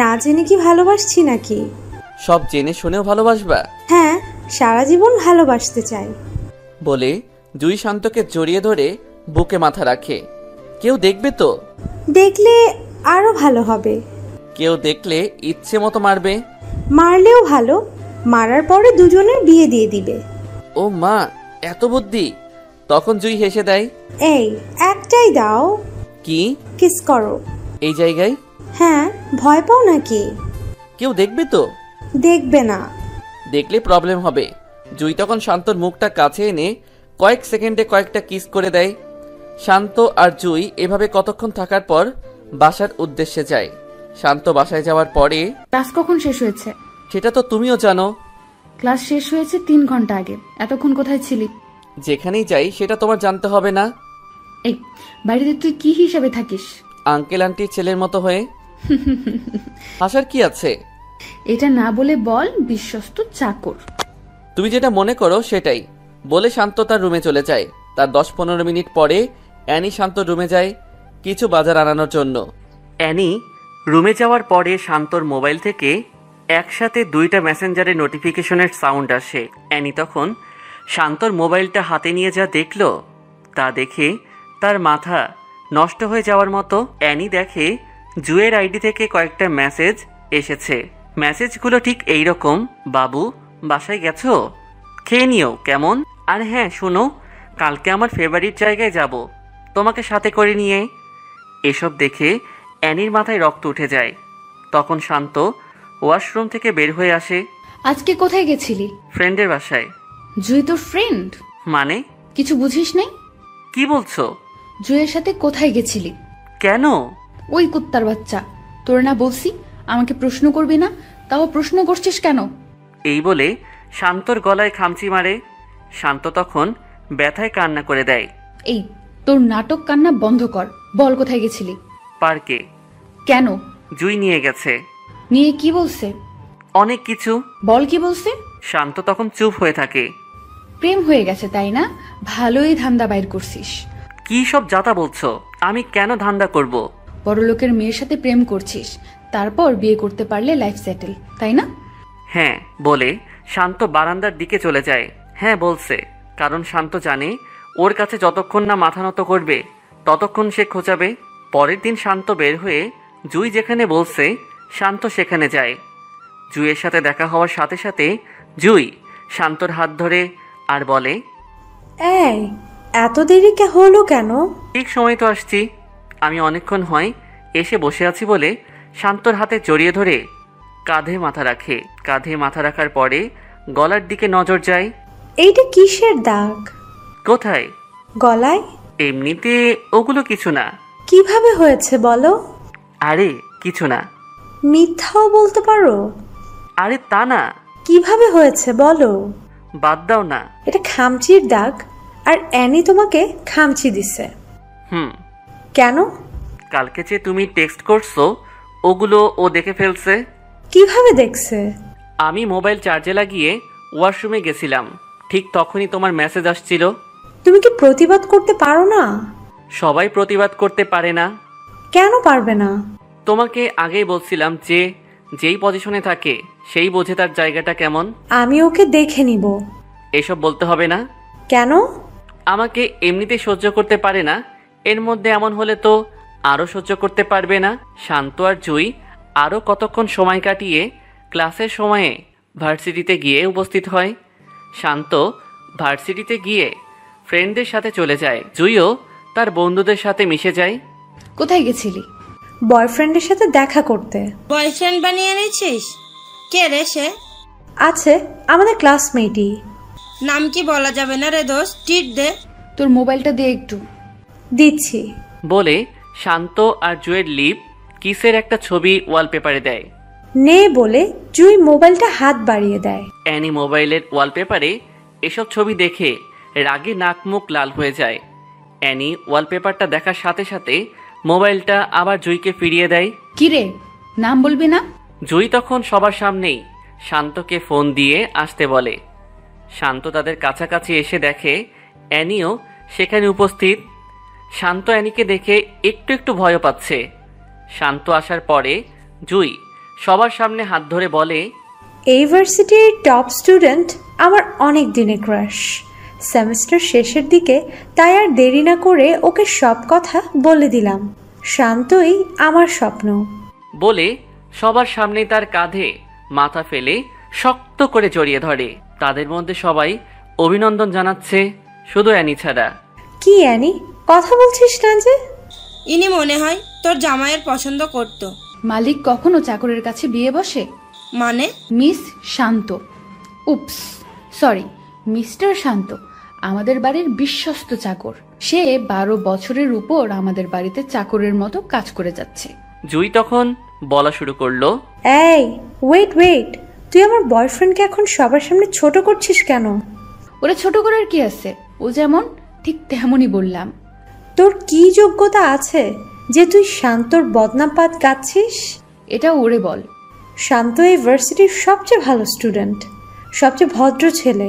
না জেনে কি ভালোবাসছি নাকি? সব জেনে শুনেও ভালোবাসবা? হ্যাঁ, সারা জীবন ভালোবাসতে চাই। বলে জুই শান্তকে জড়িয়ে ধরে বুকে মাথা রাখে। কেউ দেখবে তো? দেখলে আরো ভালো হবে। কেউ দেখলে ইচ্ছে মতো মারবে। মারলেও ভালো, মারার পরে দুজনের বিয়ে দিয়ে দিবে। ও মা, এত বুদ্ধি! তখন জুই হেসে দেয়। এই একটাই দাও। কি? কিস করো। এই জায়গায়? হ্যাঁ, ভয় পাও নাকি? কেউ দেখবে তো? দেখবে না। দেখলে প্রবলেম হবে। জুই তখন শান্তর মুখটা কাছে এনে কয়েক সেকেন্ডে কয়েকটা কিস করে দেয়। শান্ত আর জুই এভাবে কতক্ষণ থাকার পর বাসার উদ্দেশ্যে যায়। শান্ত বাসায় যাওয়ার পরে, ক্লাস কখন শেষ হয়েছে? সেটা তো তুমিও জানো। ক্লাস শেষ হয়েছে 3 ঘন্টা আগে। এতক্ষণ কোথায় ছিলি? যেখানেই যাই সেটা তোমার জানতে হবে না? এই বাড়িতে তুই কি হিসাবে থাকিস? আঙ্কেল আন্টির ছেলের মতো হয়ে। হাসার কি আছে? এটা না বলে বল বিশ্বস্ত চাকর। তুমি যেটা মনে করো সেটাই বলে শান্ত তার রুমে চলে যায়। তার 10-15 মিনিট পরে অ্যানি শান্তর রুমে যায় কিছু বাজার আনানোর জন্য। অ্যানি রুমে যাওয়ার পরে শান্তর মোবাইল থেকে একসাথে 2টা মেসেঞ্জারের নোটিফিকেশনের সাউন্ড আসে। অ্যানি তখন শান্তর মোবাইলটা হাতে নিয়ে যা দেখল, তা দেখে তার মাথা নষ্ট হয়ে যাওয়ার মতো। অ্যানি দেখে জুয়ের আইডি থেকে কয়েকটা মেসেজ এসেছে। মেসেজগুলো ঠিক এইরকম: বাবু, বাসায় গেছো? খেয়ে নিও কেমন? আর হ্যাঁ শোনো, কালকে আমার ফেভারিট জায়গায় যাব, তোমাকে সাথে করে নিয়ে। এসব দেখে অ্যানির মাথায় রক্ত উঠে যায়। তখন শান্ত ওয়াশরুম থেকে বের হয়ে আসে। আজকে কোথায় গেছিলি? ফ্রেন্ডের বাসায়। জুই তোর ফ্রেন্ড? মানে? কিছু বুঝিস নাই? কি বলছো? জুইয়ের সাথে কোথায় গেছিলি? কেন? ওই কুত্তার বাচ্চা, তোর না বলছি আমাকে প্রশ্ন করবি না, তাও প্রশ্ন করছিস কেন? এই বলে শান্তর গলায় খামচি মারে। শান্ত তখন ব্যথায় কান্না করে দেয়। এই তোর নাটক কান্না বন্ধ কর, বল কোথায় গেছিলি? পার্কে। কেন? জুই নিয়ে গেছে। নিয়ে কি বলছে? অনেক কিছু। বল কি বলছে? শান্ত তখন চুপ হয়ে থাকে। প্রেম হয়ে গেছে তাই না? ভালোই ধান্দা বাইর করছিস। কি সব যাতা বলছো? আমি কেন ধান্দা করব? বড়লোকের মেয়ের সাথে প্রেম করছিস, তারপর বিয়ে করতে পারলে লাইফ সেটেল, তাই না? হ্যাঁ বলে শান্ত বারান্দার দিকে চলে যায়। হ্যাঁ বলছে, কারণ শান্ত জানে ওর কাছে যতক্ষণ না মাথা নত করবে ততক্ষণ সে খোঁচাবে। পরের দিন শান্ত বের হয়ে জুই যেখানে বলছে শান্ত সেখানে যায়। জুইয়ের সাথে দেখা হওয়ার সাথে সাথে জুই শান্তর হাত ধরে আর বলে, এই এত দেরি হলো কেন? ঠিক সময় তো আসছি। আমি অনেকক্ষণ হয় এসে বসে আছি বলে শান্তর হাতে জড়িয়ে ধরে কাঁধে মাথা রাখে। কাঁধে মাথা রাখার পরে গলার দিকে নজর যায়। এইটা কিসের দাগ? কোথায়? গলায়। এমনিতে ওগুলো কিছু না। কিভাবে হয়েছে বলো? আরে কিছু না। মিথ্যাও বলতে পারো? আরে তা না। কিভাবে হয়েছে বলো? বাদ দাও না। এটা খামচির দাগ, আর অ্যানি তোমাকে খামচি দিছে। কেন? কালকে যে তুমি টেক্সট করছো ওগুলো ও দেখে ফেলছে। কিভাবে দেখছে? আমি মোবাইল চার্জে লাগিয়ে ওয়াশরুমে গেছিলাম, ঠিক তখনই তোমার মেসেজ আসছিল। তুমি কি প্রতিবাদ করতে পারো না? সবাই প্রতিবাদ করতে পারে না। কেন পারবে না? তোমাকে আগেই বলছিলাম যে যেই পজিশনে থাকে সেই বোঝে তার জায়গাটা কেমন। আমি ওকে দেখে নিব। এসব বলতে হবে না। কেন? আমাকে এমনিতে সহ্য করতে পারে না, এর মধ্যে এমন হলে তো আরও সহ্য করতে পারবে না। শান্ত আর জুই আরও কতক্ষণ সময় কাটিয়ে ক্লাসের সময়ে ভার্সিটিতে গিয়ে উপস্থিত হয়। শান্ত ভার্সিটিতে গিয়ে ফ্রেন্ডদের সাথে চলে যায়। জুইও তার বন্ধুদের সাথে মিশে যায়। কোথায় গেছিলি? বয়ফ্রেন্ডের সাথে দেখা করতে। বয়ফ্রেন্ড বানিয়ে নিয়েছিস? কে রে সে? আছে, আমাদের ক্লাসমেটই। নাম কি বলা যাবে না রে দোস্ত, টিট দে। তোর মোবাইলটা দে একটু। দিচ্ছি। বলে শান্ত আর জুয়ের লিপ কিসের একটা ছবি ওয়ালপেপারে দেয়। নে বলে জুই মোবাইলটা হাত বাড়িয়ে দেয়। অ্যানি মোবাইলের ওয়ালপেপারে এসব ছবি দেখে রাগে নাক মুখ লাল হয়ে যায়। অ্যানি ওয়ালপেপারটা দেখার সাথে সাথে মোবাইলটা আবার জুইকে ফিরিয়ে দেয়। কিরে, নাম বলবি না? জুই তখন সবার সামনেই শান্তকে ফোন দিয়ে আসতে বলে। শান্ত তাদের কাছাকাছি এসে দেখে অ্যানিও সেখানে উপস্থিত। শান্ত অ্যানিকে দেখে একটু একটু ভয় পাচ্ছে। শান্ত আসার পরে জুই সবার সামনে হাত ধরে বলে, ইউনিভার্সিটির টপ স্টুডেন্ট আমার অনেক দিনের ক্রাশ। সেমিস্টার শেষের দিকে, তাই আর দেরি না করে ওকে সব কথা বলে দিলাম। শান্তই আমার স্বপ্ন। বলে সবার সামনে তার কাঁধে মাথা ফেলে শক্ত করে জড়িয়ে ধরে। তাদের মধ্যে সবাই অভিনন্দন জানাচ্ছে, শুধু অ্যানি ছাড়া। কি অ্যানি, কথা বলছিস না যে? ইনি মনে হয় তোর জামাইয়ের পছন্দ করতো। মালিক কখনো চাকরের কাছে বিয়ে বসে? মানে? মিস শান্ত, উপস সরি, মিস্টার শান্ত আমাদের বাড়ির বিশ্বস্ত চাকর। সে 12 বছরের উপর আমাদের বাড়িতে চাকরের মতো কাজ করে যাচ্ছে। জুই তখন বলা শুরু করলো, এই ওয়েট, তুই আমার বয়ফ্রেন্ডকে এখন সবার সামনে ছোট করছিস কেন? ওরা ছোট করার কি আছে? ও যেমন ঠিক তেমনই বললাম। তোর কি যোগ্যতা আছে যে তুই শান্তর বদনাপাত গাচ্ছিস? এটা ওরে বল। শান্ত এই ভার্সিটির সবচেয়ে ভালো স্টুডেন্ট, সবচেয়ে ভদ্র ছেলে।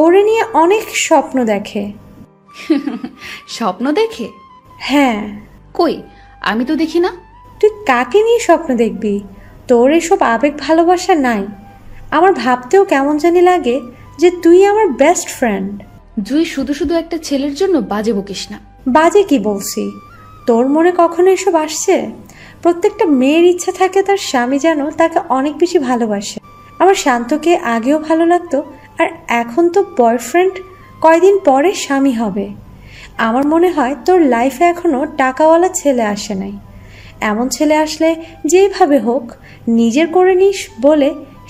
ওরে নিয়ে অনেক স্বপ্ন দেখে। স্বপ্ন দেখে? হ্যাঁ। কই, আমি তো দেখি না। তুই কাকে নিয়ে স্বপ্ন দেখবি? তোর এসব আবেগ ভালোবাসা নাই। আমার ভাবতেও কেমন জানি লাগে যে তুই আমার বেস্ট ফ্রেন্ড। জুই, শুধু শুধু একটা ছেলের জন্য বাজে বকিস না। বাজে কি বলছি? তোর মনে কখনো এসব আসছে? প্রত্যেকটা মেয়ের ইচ্ছা থাকে তার স্বামী যেন তাকে অনেক বেশি ভালোবাসে। আমার শান্তকে আগেও ভালো লাগতো, আর এখন তো বয়ফ্রেন্ড, কয়দিন পরে স্বামী হবে। আমার মনে হয় তোর লাইফে এখনো টাকাওয়ালা ছেলে আসে নাই। এমন ছেলে আসলে যেভাবে হোক নিজের করে নিস বলে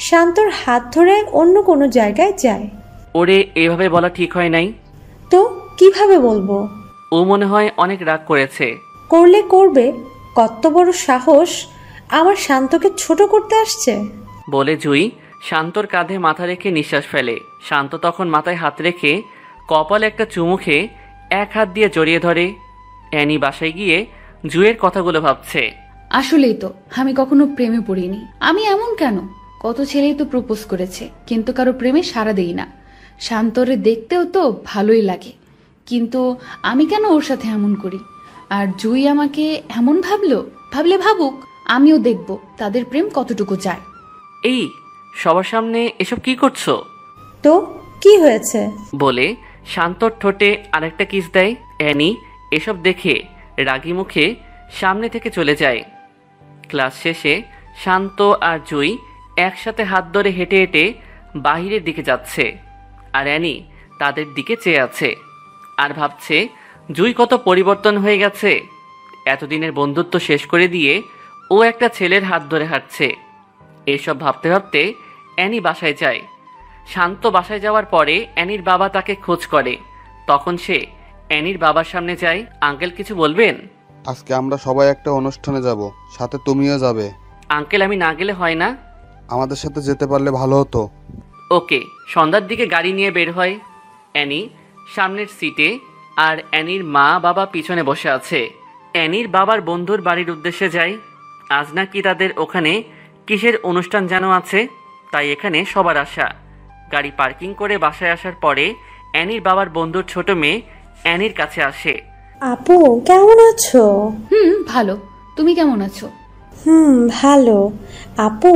শান্তর হাত ধরে অন্য কোনো জায়গায় যায়। ওরে এভাবে বলা ঠিক হয় নাই। তো কিভাবে বলবো? ও মনে হয় অনেক রাগ করেছে। করলে করবে, কত বড় সাহস আমার শান্তকে ছোট করতে আসছে। বলে জুই শান্তর কাঁধে মাথা রেখে নিঃশ্বাস ফেলে। শান্ত তখন মাথায় হাত রেখে কপালে একটা চুমু খেয়ে এক হাত দিয়ে জড়িয়ে ধরে। অ্যানি বাসায় গিয়ে জুইয়ের কথাগুলো ভাবছে। আসলেই তো আমি কখনো প্রেমে পড়িনি। আমি এমন কেন? কত ছেলেই তো প্রপোজ করেছে, কিন্তু কারো প্রেমে সাড়া দেই না। শান্তরে দেখতেও তো ভালোই লাগে, কিন্তু আমি কেন ওর সাথে এমন করি? আর জুই আমাকে এমন ভাবলে ভাবুক, আমিও দেখব তাদের প্রেম কতটুকু যায়। এই সবার সামনে এসব কি করছো? তো কি হয়েছে? বলে শান্তর ঠোঁটে আরেকটা কিস দেয়। অ্যানি এসব দেখে রাগী মুখে সামনে থেকে চলে যায়। ক্লাস শেষে শান্ত আর জুই একসাথে হাত ধরে হেঁটে হেঁটে বাহিরের দিকে যাচ্ছে, আর অ্যানি তাদের দিকে চেয়ে আছে আর ভাবছে জুই কত পরিবর্তন হয়ে গেছে। এতদিনের বন্ধুত্ব শেষ করে দিয়ে ও একটা ছেলের হাত ধরে হাঁটছে। এসব ভাবতে ভাবতে অ্যানি বাসায় যায়। শান্ত বাসায় যাওয়ার পরে অ্যানির বাবা তাকে খোঁজ করে। তখন সে অ্যানির বাবার সামনে যায়। আঙ্কেল কিছু বলবেন? আজকে আমরা সবাই একটা অনুষ্ঠানে যাব, সাথে তুমিও যাবে। আঙ্কেল আমি না গেলে হয় না? আমাদের সাথে যেতে পারলে ভালো হতো। ওকে। সন্ধ্যার দিকে গাড়ি নিয়ে বের হয়। অ্যানি সামনের সিটে আর অ্যানির মা বাবা পিছনে বসে আছে। অ্যানির বাবার বন্ধুর বাড়ির উদ্দেশ্যে যায়। আজ নাকি তাদের ওখানে কিসের অনুষ্ঠান যেন আছে, তাই এখানে সবার আসা। গাড়ি পার্কিং করে বাসায় আসার পরে অ্যানির বাবার বন্ধুর ছোট মেয়ে অ্যানির কাছে আসে। আপু কেমন আছো? ভালো, তুমি কেমন আছো? ভালো। আপু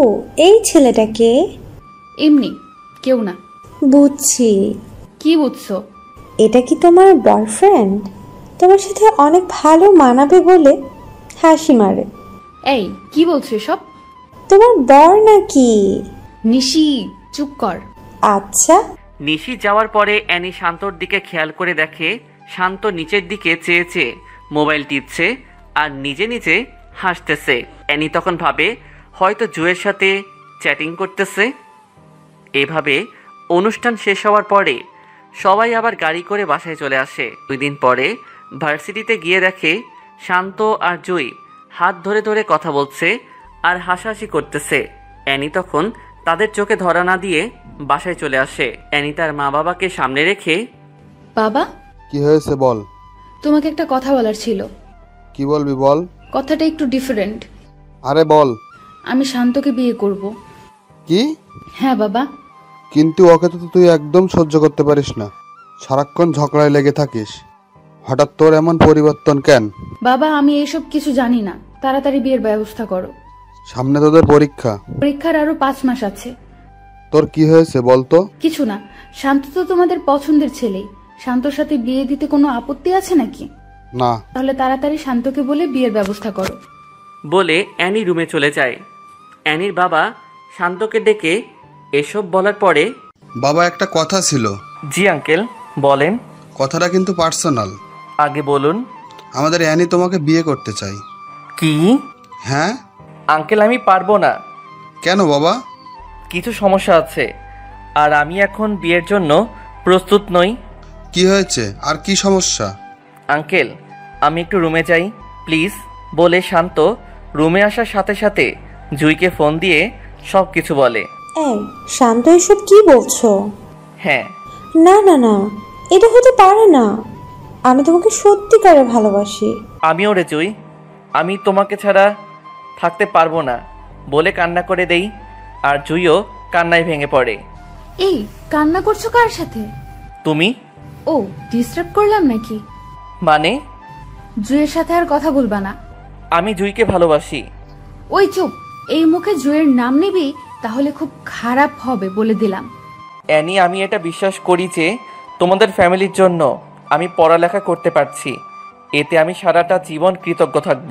এই ছেলেটাকে? এমনি কেউ না। বুঝছি। কি বুঝছো? এটা কি তোমার বয়ফ্রেন্ড? তোমার সাথে অনেক ভালো মানাবে বলে হাসি মারে। এই কি বলছো সব? তোমার বর নাকি? নিশি চুপ কর। আচ্ছা। নিশি যাওয়ার পরে অ্যানি শান্তর দিকে খেয়াল করে দেখে শান্ত নিচের দিকে চেয়ে চেয়ে মোবাইল টিপছে আর নিজে নিজে হাসতেছে। অ্যানি তখন ভাবে হয়তো জুয়ের সাথে চ্যাটিং করতেছে। এভাবে অনুষ্ঠান শেষ হওয়ার পরে সবাই আবার গাড়ি করে বাসায় চলে আসে। 2 দিন পরে ভার্সিটিতে গিয়ে দেখে শান্ত আর জুই হাত ধরে ধরে কথা বলছে আর হাসাহাসি করতেছে। অ্যানি তখন তাদের চোখে ধরা না দিয়ে বাসায় চলে আসে। অ্যানি তার মা বাবাকে সামনে রেখে, বাবা কি হয়েছে বল। তোমাকে একটা কথা বলার ছিল। কি বলবি বল। কথাটা একটু ডিফারেন্ট। আরে বল। আমি শান্তকে বিয়ে করব। কি? হ্যাঁ বাবা। কিন্তু ওকে তো তুই একদম সহ্য করতে পারিস না, সারাক্ষণ ঝগড়ায় লেগে থাকিস। হঠাৎ তোর এমন পরিবর্তন কেন? বাবা আমি এসব কিছু জানি না, তাড়াতাড়ি বিয়ের ব্যবস্থা করো। সামনে তোদের পরীক্ষা। পরীক্ষার আরো 5 মাস আছে। তোর কি হয়েছে বলতো? কিছু না, শান্ত তো তোমাদের পছন্দের ছেলেই। শান্তর সাথে বিয়ে দিতে কোনো আপত্তি আছে নাকি? না। তাহলে তাড়াতাড়ি শান্তকে বলে বিয়ের ব্যবস্থা করো। বলে অ্যানি রুমে চলে যায়। অ্যানির বাবা শান্তকে ডেকে এসব বলার পরে, বাবা একটা কথা ছিল। জি আঙ্কেল বলেন। কথাটা কিন্তু পার্সোনাল। আগে বলুন। আমাদের অ্যানি তোমাকে বিয়ে করতে চাই। কি? হ্যাঁ। আঙ্কেল আমি পারবো না। কেন বাবা? কিছু সমস্যা আছে, আর আমি এখন বিয়ের জন্য প্রস্তুত নই। কি হয়েছে, আর কি সমস্যা? আঙ্কেল আমি একটু রুমে যাই প্লিজ। বলে শান্ত রুমে আসার সাথে সাথে জুইকে ফোন দিয়ে সব কিছু বলে। এই শান্ত, এসব কি বলছো? হ্যাঁ। না না না, এটা হতে পারে না। আমি তোমাকে সত্যিকারে ভালোবাসি। আমিও রে জুই, আমি তোমাকে ছাড়া থাকতে পারবো না বলে কান্না করে দেই, আর জুইও কান্নায় ভেঙে পড়ে। এই কান্না করছো কার সাথে? তুমি? ও, ডিস্টার্ব করলাম নাকি? মানে? জুয়ের সাথে আর কথা বলবা না। আমি জুইকে ভালোবাসি। ওই চুপ, এই মুখে জুয়ের নাম নিবি তাহলে খুব খারাপ হবে বলে দিলাম। অ্যানি আমি এটা বিশ্বাস করি যে তোমাদের ফ্যামিলির জন্য আমি পড়ালেখা করতে পারছি, এতে আমি সারাটা জীবন কৃতজ্ঞ থাকব।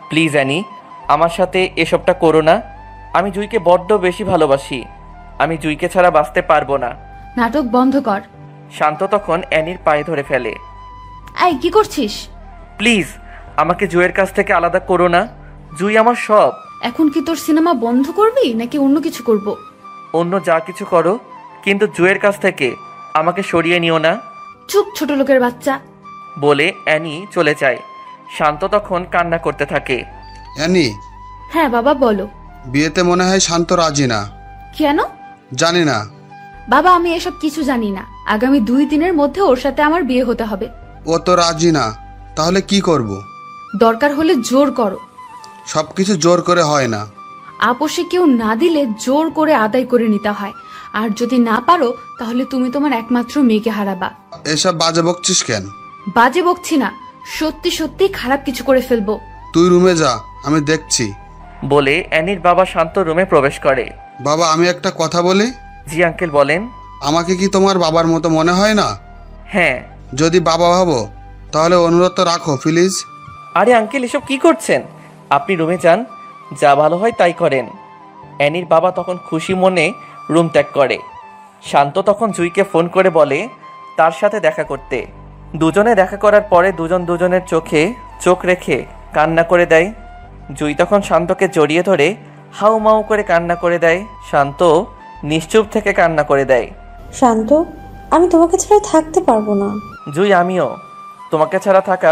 প্লিজ অ্যানি আমার সাথে এসবটা করো না। আমি জুইকে বড্ড বেশি ভালোবাসি, আমি জুইকে ছাড়া বাঁচতে পারবো না। নাটক বন্ধ কর। শান্ত তখন অ্যানির পায়ে ধরে ফেলে। এই কি করছিস? প্লিজ আমাকে জুইয়ের কাছ থেকে আলাদা করো না, জুই আমার সব। এখন কি তোর সিনেমা বন্ধ করবি নাকি অন্য কিছু করব? অন্য যা কিছু করো, কিন্তু জুইয়ের কাছ থেকে আমাকে সরিয়ে নিও না। চুপ ছোট লোকের বাচ্চা। বলে অ্যানি চলে যায়। শান্ত তখন কান্না করতে থাকে। অ্যানি। হ্যাঁ বাবা বলো। বিয়েতে মনে হয় শান্ত রাজি না। কেন? জানি না বাবা, আমি এসব কিছু জানি না। আগামী 2 দিনের মধ্যে ওর সাথে আমার বিয়ে হতে হবে। ও তো রাজি না, তাহলে কি করব? দরকার হলে জোর করো। সবকিছু জোর করে হয় না। আপোষে কেউ না দিলে জোর করে আদায় করে নিতে হয়, আর যদি না পারো তাহলে তুমি তোমার একমাত্র মেয়েকে হারাবা। এসব বাজে বকছিস কেন? বাজে বকছি না, সত্যি সত্যি খারাপ কিছু করে ফেলবো। তুই রুমে যা, আমি দেখছি। বলে অ্যানির বাবা শান্ত রুমে প্রবেশ করে। বাবা আমি একটা কথা বলি। জি আঙ্কেল বলেন। আমাকে কি তোমার বাবার মতো মনে হয় না? হ্যাঁ। যদি বাবা ভাবো তাহলে অনুরোধ তো রাখো প্লিজ। আরে আঙ্কেল এসব কি করছেন? আপনি রুমে যান, যা ভালো হয় তাই করেন। অ্যানির বাবা তখন খুশি মনে রুম ত্যাগ করে। শান্ত তখন জুইকে ফোন করে বলে তার সাথে দেখা করতে। দুজনে দেখা করার পরে দুজন দুজনের চোখে চোখ রেখে কান্না করে দেয়। জুই তখন শান্তকে জড়িয়ে ধরে হাউ মাউ করে কান্না করে দেয়। শান্ত নিশ্চুপ থেকে কান্না করে দেয়। শান্ত, আমি তোমাকে ছাড়া থাকতে পারবো না। জুই আমিও তোমাকে ছাড়া থাকা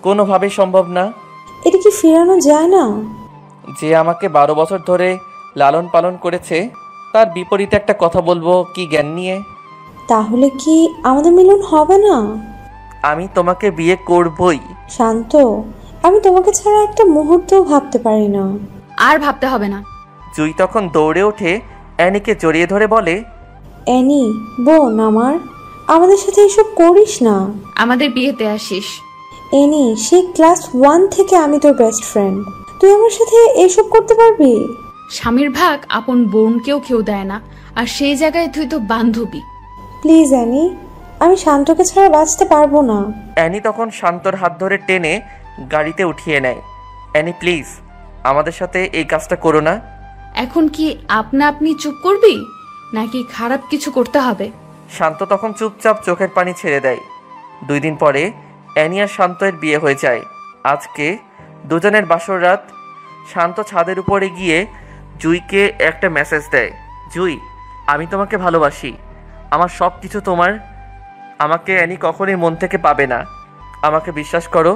কোনোভাবেই সম্ভব না। এটা কি ফেরানো যায় না? যে আমাকে 12 বছর ধরে লালন পালন করেছে তার বিপরীতে একটা কথা বলবো কি জ্ঞান নিয়ে? তাহলে কি আমাদের মিলন হবে না? আমি তোমাকে বিয়ে করবই। শান্ত, আমি তোমাকে ছাড়া একটা মুহূর্তও ভাবতে পারি না। আর ভাবতে হবে না। জুই তখন দৌড়ে ওঠে অ্যানিকে জড়িয়ে ধরে বলে, অ্যানি বোন আমার, আমাদের সাথে এসব করিস না। আমাদের বিয়েতে আসিস। অ্যানি, সেই ক্লাস 1 থেকে আমি তোর বেস্ট ফ্রেন্ড, তুই আমার সাথে এসব করতে পারবি? স্বামীর ভাগ আপন বোনকেও কেউ দেয় না, আর সেই জায়গায় তুই তো বান্ধবী। প্লিজ অ্যানি, আমি শান্তকে ছাড়া বাঁচতে পারবো না। অ্যানি তখন শান্তর হাত ধরে টেনে গাড়িতে উঠিয়ে নেয়। অ্যানি প্লিজ আমাদের সাথে এই কাজটা করো না। এখন কি আপনা আপনি চুপ করবি নাকি খারাপ কিছু করতে হবে? শান্ত তখন চুপচাপ চোখের পানি ছেড়ে দেয়। 2 দিন পরে অ্যানি আর শান্তের বিয়ে হয়ে যায়। আজকে দুজনের বাসর রাত। শান্ত ছাদের উপরে গিয়ে জুইকে একটা মেসেজ দেয়। জুই আমি তোমাকে ভালোবাসি, আমার সব কিছু তোমার। আমাকে অ্যানি কখনোই মন থেকে পাবে না, আমাকে বিশ্বাস করো।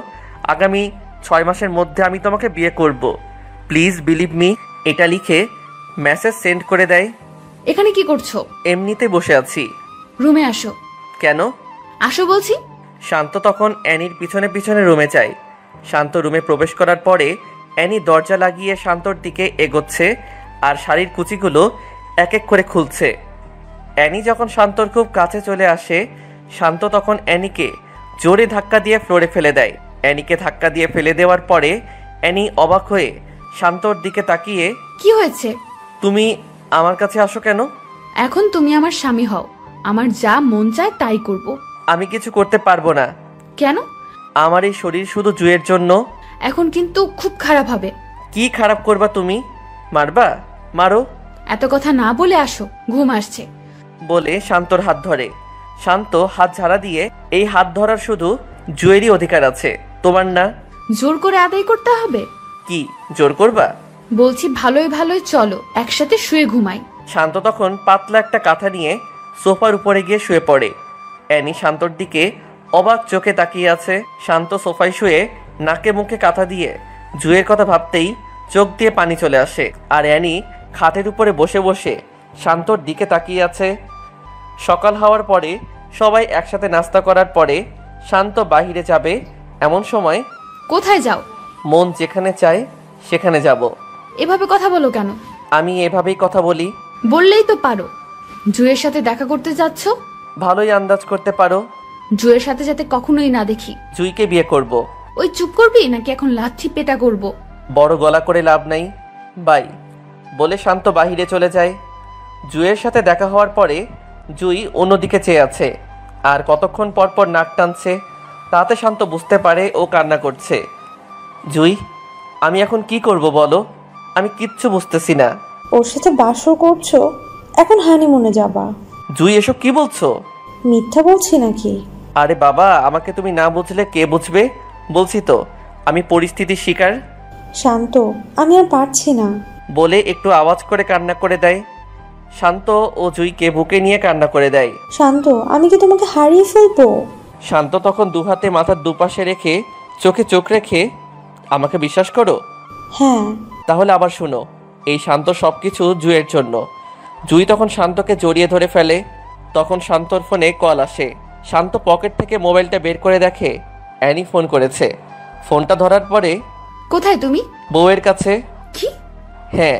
আগামী 6 মাসের মধ্যে আমি তোমাকে বিয়ে করব, প্লিজ বিলিভ মি। এটা লিখে মেসেজ সেন্ড করে দেয়। এখানে কি করছো? এমনিতে বসে আছি। রুমে আসো। কেন? আসো বলছি। শান্ত তখন অ্যানির পিছনে পিছনে রুমে যায়। শান্ত রুমে প্রবেশ করার পরে অ্যানি দরজা লাগিয়ে শান্তর দিকে এগোচ্ছে আর শাড়ির কুচিগুলো এক এক করে খুলছে। অ্যানি যখন শান্তর খুব কাছে চলে আসে, শান্ত তখন অ্যানিকে জোরে ধাক্কা দিয়ে ফ্লোরে ফেলে দেয়। অ্যানিকে ধাক্কা দিয়ে ফেলে দেওয়ার পরে অ্যানি অবাক হয়ে শান্তর দিকে তাকিয়ে, কি হয়েছে? তুমি আমার কাছে আসো কেন? এখন তুমি আমার স্বামী হও, আমার যা মন চায় তাই করব। আমি কিছু করতে পারবো না। কেন? আমার এই শরীর শুধু জুয়ের জন্য। এখন কিন্তু খুব খারাপ হবে। কি খারাপ করবা তুমি? মারবা? মারো। এত কথা না বলে আসো, ঘুম আসছে। বলে শান্তর হাত ধরে। শান্ত হাত ঝাড়া দিয়ে, এই হাত ধরার শুধু জুয়েরই অধিকার আছে, তোমার না। জোর করে আদায় করতে হবে? কি জোর করবা? বলছি ভালোই ভালোই চলো একসাথে শুয়ে ঘুমাই। শান্ত তখন পাতলা একটা কাঁথা নিয়ে সোফার উপরে গিয়ে শুয়ে পড়ে। অ্যানি শান্তর দিকে অবাক চোখে তাকিয়ে আছে। শান্ত সোফায় শুয়ে নাকে মুখে কাঁথা দিয়ে জুয়ের কথা ভাবতেই চোখ দিয়ে পানি চলে আসে। আর অ্যানি খাটের উপরে বসে বসে শান্তর দিকে তাকিয়ে আছে। সকাল হওয়ার পরে সবাই একসাথে নাস্তা করার পরে শান্ত বাহিরে যাবে। এমন সময়, কোথায় যাও? মন যেখানে চায় সেখানে যাব। এভাবে কথা বলো কেন? আমি এভাবেই কথা বলি। বললেই তো পারো। জুয়ের সাথে দেখা করতে যাচ্ছ? ভালোই আন্দাজ করতে পারো। জুয়ের সাথে যাতে কখনোই না দেখি। জুইকে বিয়ে করব। ওই চুপ করবি নাকি এখন লাথি পেটা করব? বড় গলা করে লাভ নাই, বাই বলে শান্ত বাহিরে চলে যায়। জুয়ের সাথে দেখা হওয়ার পরে জুই অন্যদিকে চেয়ে আছে আর কতক্ষণ পর পর নাক টানছে। তাতে শান্ত বুঝতে পারে ও কান্না করছে। জুই, আমি এখন কি করব বলো? আমি কিচ্ছু বুঝতেছি না। ওর সাথে বাসর করছো, এখন হানিমুনে যাবা। জুই, এসব কি বলছো? মিথ্যা বলছি নাকি? আরে বাবা, আমাকে তুমি না বুঝলে কে বুঝবে? বলছি তো আমি পরিস্থিতির শিকার। শান্ত, আমি আর পারছি না। বলে একটু আওয়াজ করে কান্না করে দেয়। শান্ত ও জুইকে বুকে নিয়ে কান্না করে দেয়। শান্ত, আমি কি তোমাকে হারিয়ে ফেলবো? শান্ত তখন দুহাতে মাথার দুপাশে রেখে চোখে চোখ রেখে, আমাকে বিশ্বাস করো? হ্যাঁ। তাহলে আবার শোনো, এই শান্ত সবকিছু জুইয়ের জন্য। জুই তখন শান্তকে জড়িয়ে ধরে ফেলে। তখন শান্তর ফোনে কল আসে। শান্ত পকেট থেকে মোবাইলটা বের করে দেখে অ্যানি ফোন করেছে। ফোনটা ধরার পরে, কোথায় তুমি? বউয়ের কাছে। কি? হ্যাঁ।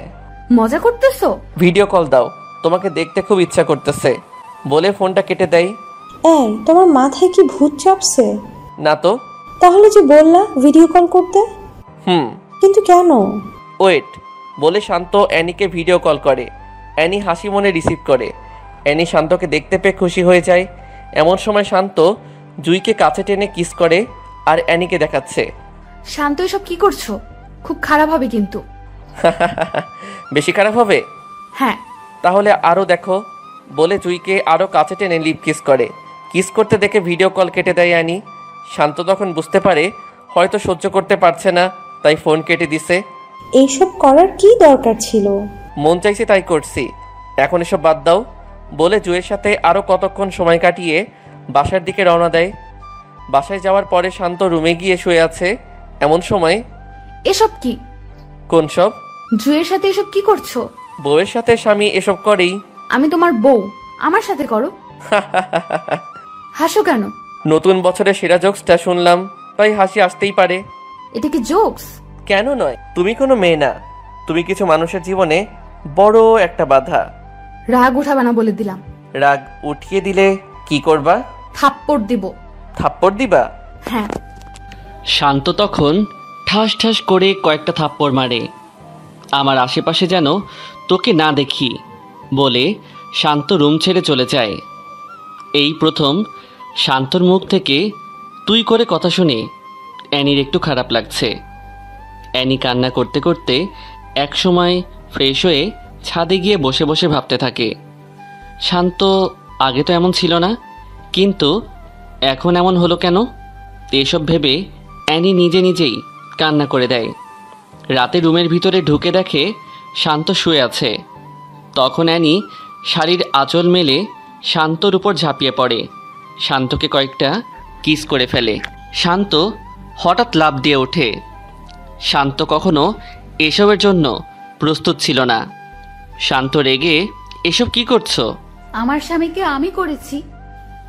মজা করতেছো? ভিডিও কল দাও, তোমাকে দেখতে খুব ইচ্ছা করতেছে। বলে ফোনটা কেটে দেয়। এই, তোমার মাথায় কি ভূত চাপছে? না তো। তাহলে যে বললা ভিডিও কল করতে। কিন্তু কেন? ওয়েট। বলে শান্ত অ্যানিকে ভিডিও কল করে। অ্যানি হাসি মনে রিসিভ করে। অ্যানি শান্তকে দেখতে পেয়ে খুশি হয়ে যায়। এমন সময় শান্ত জুইকে কাছে টেনে কিস করে আর অ্যানিকে দেখাচ্ছে। শান্ত, এসব কি করছো? খুব খারাপ হবে কিন্তু। বেশি খারাপ হবে? হ্যাঁ। তাহলে আরও দেখো। বলে জুইকে আরও কাছে টেনে লিপ কিস করে। কিস করতে দেখে ভিডিও কল কেটে দেয় অ্যানি। শান্ত তখন বুঝতে পারে হয়তো সহ্য করতে পারছে না, তাই ফোন কেটে দিছে। এইসব করার কি দরকার ছিল? মন চাইছে তাই করছি, এখন এসব বাদ দাও। বলে জুয়ের সাথে আরও কতক্ষণ সময় কাটিয়ে বাসার দিকে রওনা দেয়। বাসায় যাওয়ার পরে শান্ত রুমে গিয়ে শুয়ে আছে। এমন সময়, এসব কি? কোন সব? জুয়ের সাথে এসব কি করছো? বউয়ের সাথে স্বামী এসব করেই। আমি তোমার বউ, আমার সাথে করো। হাসো কেন? নতুন বছরের সেরা জোকসটা শুনলাম, তাই হাসি আসতেই পারে। এটা কি জোকস? কেন নয়? তুমি কোনো মেয়ে না, তুমি কিছু মানুষের জীবনে বড় একটা বাধা। রাগ উঠাবা না বলে দিলাম। রাগ উঠিয়ে দিলে কি করবা? থাপ্পড় দিব। থাপ্পড় দিবা? হ্যাঁ। শান্ত তখন ঠাস ঠাস করে কয়েকটা থাপ্পড় মারে। আমার আশেপাশে যেন তোকে না দেখি বলে শান্ত রুম ছেড়ে চলে যায়। এই প্রথম শান্তর মুখ থেকে তুই করে কথা শুনে অ্যানির একটু খারাপ লাগছে। অ্যানি কান্না করতে করতে একসময় ফ্রেশ হয়ে ছাদে গিয়ে বসে বসে ভাবতে থাকে, শান্ত আগে তো এমন ছিল না, কিন্তু এখন এমন হলো কেন? এসব ভেবে অ্যানি নিজে নিজেই কান্না করে দেয়। রাতে রুমের ভিতরে ঢুকে দেখে শান্ত শুয়ে আছে। তখন অ্যানি শাড়ির আঁচল মেলে শান্তর উপর ঝাঁপিয়ে পড়ে, শান্তকে কয়েকটা কিস করে ফেলে। শান্ত হঠাৎ লাফ দিয়ে ওঠে। শান্ত কখনো এসবের জন্য প্রস্তুত ছিল না। শান্ত রেগে, এসব কি করছো? আমার স্বামীকে আমি করেছি।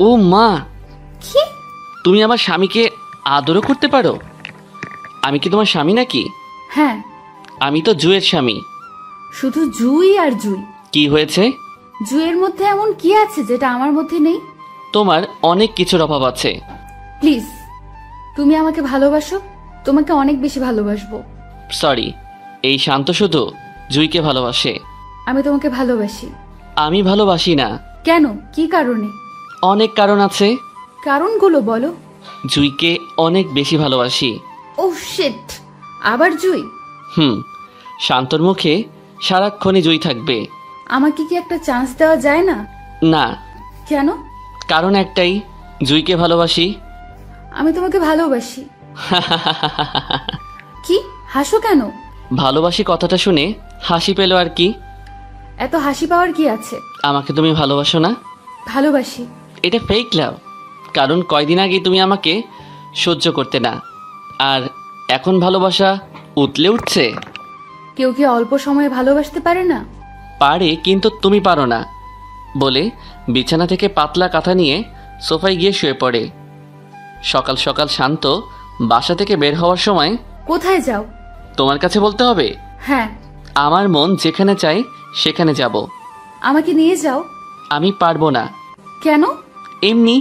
ও মা, কি? তুমি আমার স্বামীকে আদরও করতে পারো? আমি কি তোমার স্বামী নাকি? হ্যাঁ। আমি তো জুয়ের স্বামী। শুধু জুই আর জুই। কি হয়েছে? জুয়ের মধ্যে এমন কি আছে যেটা আমার মধ্যে নেই? তোমার অনেক কিছুর অভাব আছে। প্লিজ, তুমি আমাকে ভালোবাসো, তোমাকে অনেক বেশি ভালোবাসবো। সরি, এই শান্ত শুধু জুইকে ভালোবাসে। আমি তোমাকে ভালোবাসি। আমি ভালোবাসি না। কেন? কি কারণে? অনেক কারণ আছে। কারণগুলো বলো। জুইকে অনেক বেশি ভালোবাসি। ও শিট, আবার জুই? শান্তর মুখে সারাক্ষণই জুই থাকবে। আমাকে কি একটা চান্স দেওয়া যায় না? না। কেন? কারণ একটাই, জুইকে ভালোবাসি। আমি তোমাকে ভালোবাসি। কি হাসো কেন? ভালোবাসি কথাটা শুনে হাসি পেল আর কি। এত হাসি পাওয়ার কি আছে? আমাকে তুমি ভালোবাসো না? ভালোবাসি। এটা ফেক লাভ, কারণ কয়দিন আগে তুমি আমাকে সহ্য করতে না, আর এখন ভালোবাসা উতলে উঠছে। কেউ কি অল্প সময়ে ভালোবাসতে পারে না? পারে, কিন্তু তুমি পারো না। বলে বিছানা থেকে পাতলা কাঁথা নিয়ে সোফায় গিয়ে শুয়ে পড়ে। সকাল সকাল শান্ত বাসা থেকে বের হওয়ার সময়, কোথায় যাও? তোমার কাছে বলতে হবে? হ্যাঁ। আমার মন যেখানে চাই সেখানে যাব। আমাকে নিয়ে যাও। আমি পারবো না। কেন? এমনি।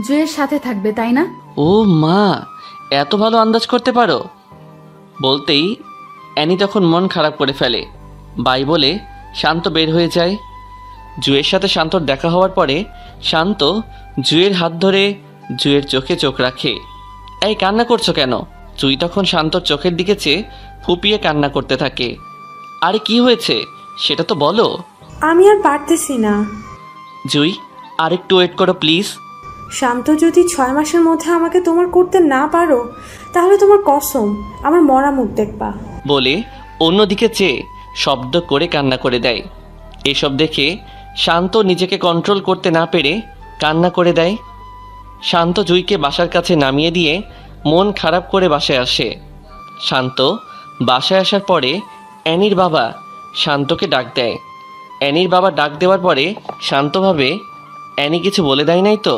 জুয়ের সাথে থাকবে তাই না? ও মা, এত ভালো আন্দাজ করতে পারো। বলতেই অ্যানি তখন মন খারাপ করে ফেলে। বাই বলে শান্ত বের হয়ে যায়। জুয়ের সাথে শান্তর দেখা হওয়ার পরে শান্ত জুয়ের হাত ধরে জুয়ের চোখে চোখ রাখে। এই কান্না করছো কেন? জুই তখন শান্তর চোখের দিকে চেয়ে ফুপিয়ে কান্না করতে থাকে। আরে কি হয়েছে সেটা তো বলো। আমি আর পারতেছি না। জুই, আরেকটু ওয়েট করো প্লিজ। শান্ত, যদি 6 মাসের মধ্যে আমাকে তোমার করতে না পারো, তাহলে তোমার কসম আমার মরা মুখ দেখবা। বলে অন্যদিকে চেয়ে শব্দ করে কান্না করে দেয়। এসব দেখে শান্ত নিজেকে কন্ট্রোল করতে না পেরে কান্না করে দেয়। শান্ত জুইকে বাসার কাছে নামিয়ে দিয়ে মন খারাপ করে বাসায় আসে। শান্ত বাসায় আসার পরে অ্যানির বাবা শান্তকে ডাক দেয়। অ্যানির বাবা ডাক দেওয়ার পরে শান্ত ভাবে, অ্যানি কিছু বলে দেয় নাই তো?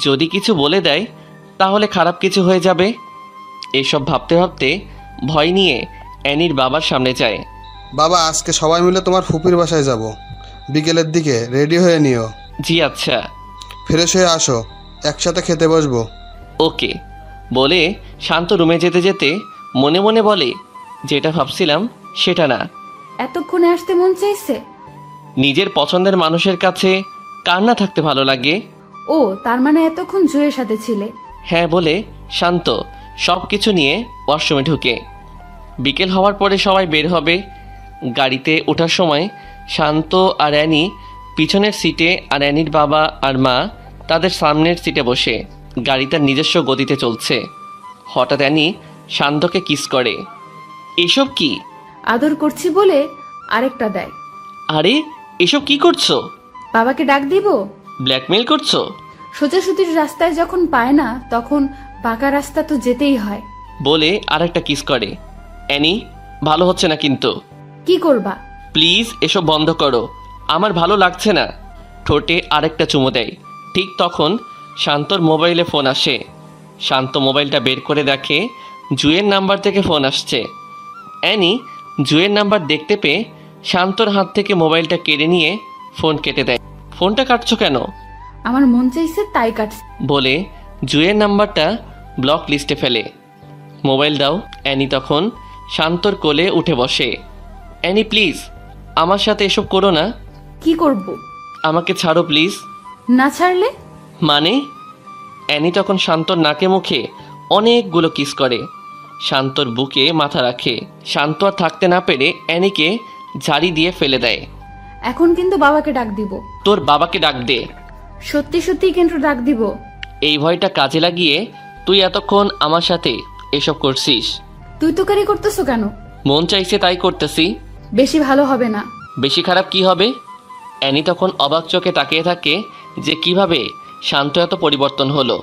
যদি কিছু বলে দেয় তাহলে খারাপ কিছু হয়ে যাবে। এসব ভাবতে ভাবতে ভয় নিয়ে অ্যানির বাবার সামনে যায়। বাবা, আজকে সবাই মিলে তোমার ফুপির বাসায় যাব, বিকেলের দিকে রেডি হয়ে নিও। জি আচ্ছা। ফ্রেশ হয়ে আসো, একসাথে খেতে বসবো। ওকে। বলে শান্ত রুমে যেতে যেতে মনে মনে বলে, যেটা ভাবছিলাম সেটা না। এতক্ষণে আসতে মন চাইছে? নিজের পছন্দের মানুষের কাছে কার না থাকতে ভালো লাগে? ও, তার মানে এতক্ষণ জুয়ের সাথে ছিলে? হ্যাঁ বলে শান্ত সব কিছু নিয়ে ওয়াশরুমে ঢুকে। বিকেল হওয়ার পরে সবাই বের হবে। গাড়িতে ওঠার সময় শান্ত আর অ্যানি পিছনের সিটে, আর অ্যানির বাবা আর মা তাদের সামনের সিটে বসে। গাড়ি তার নিজস্ব গতিতে চলছে। হঠাৎ অ্যানি শান্তকে কিস করে। এসব কি? আদর করছি বলে আরেকটা দেয়। আরে এসব কি করছো? বাবাকে ডাক দিব? ব্ল্যাকমেল করছো? সোজাসুজির রাস্তায় যখন পায় না তখন বাঁকা রাস্তা তো যেতেই হয়। বলে আরেকটা কিস করে। অ্যানি, ভালো হচ্ছে না কিন্তু। কি করবা? প্লিজ এসব বন্ধ করো, আমার ভালো লাগছে না। ঠোঁটে আরেকটা চুমো দেয়। ঠিক তখন শান্তর মোবাইলে ফোন আসে। শান্ত মোবাইলটা বের করে দেখে জুয়ের নাম্বার থেকে ফোন আসছে। অ্যানি জুয়ের নাম্বার দেখতে পেয়ে শান্তর হাত থেকে মোবাইলটা কেড়ে নিয়ে ফোন কেটে দেয়। ফোনটা কাটছো কেন? আমার মন চাইছে তাই কাটছে। বলে জুয়ের নাম্বারটা ব্লক লিস্টে ফেলে। মোবাইল দাও। অ্যানি তখন শান্তর কোলে উঠে বসে। অ্যানি প্লিজ, আমার সাথে এসব করো না। কি করব? আমাকে ছাড়ো প্লিজ। না ছাড়লে? মানে? অ্যানি তখন শান্তর নাকে মুখে অনেকগুলো কিস করে। শান্তর বুকে মাথা রাখে। শান্ত আর থাকতে না পেরে অ্যানিকে ঝাড়ি দিয়ে ফেলে দেয়। এখন কিন্তু বাবাকে ডাক দিব। তোর বাবাকে ডাক দে। সত্যি সত্যি কিন্তু ডাক দিব। এই ভয়টা কাজে লাগিয়ে তুই এতক্ষণ আমার সাথে এসব করছিস। তুই তো কারি করতেছো কেন? মন চাইছে তাই করতেছি। বেশি ভালো হবে না। বেশি খারাপ কি হবে? অ্যানি তখন অবাক চোখে তাকিয়ে থাকে যে কিভাবে শান্ত এত পরিবর্তন হলো।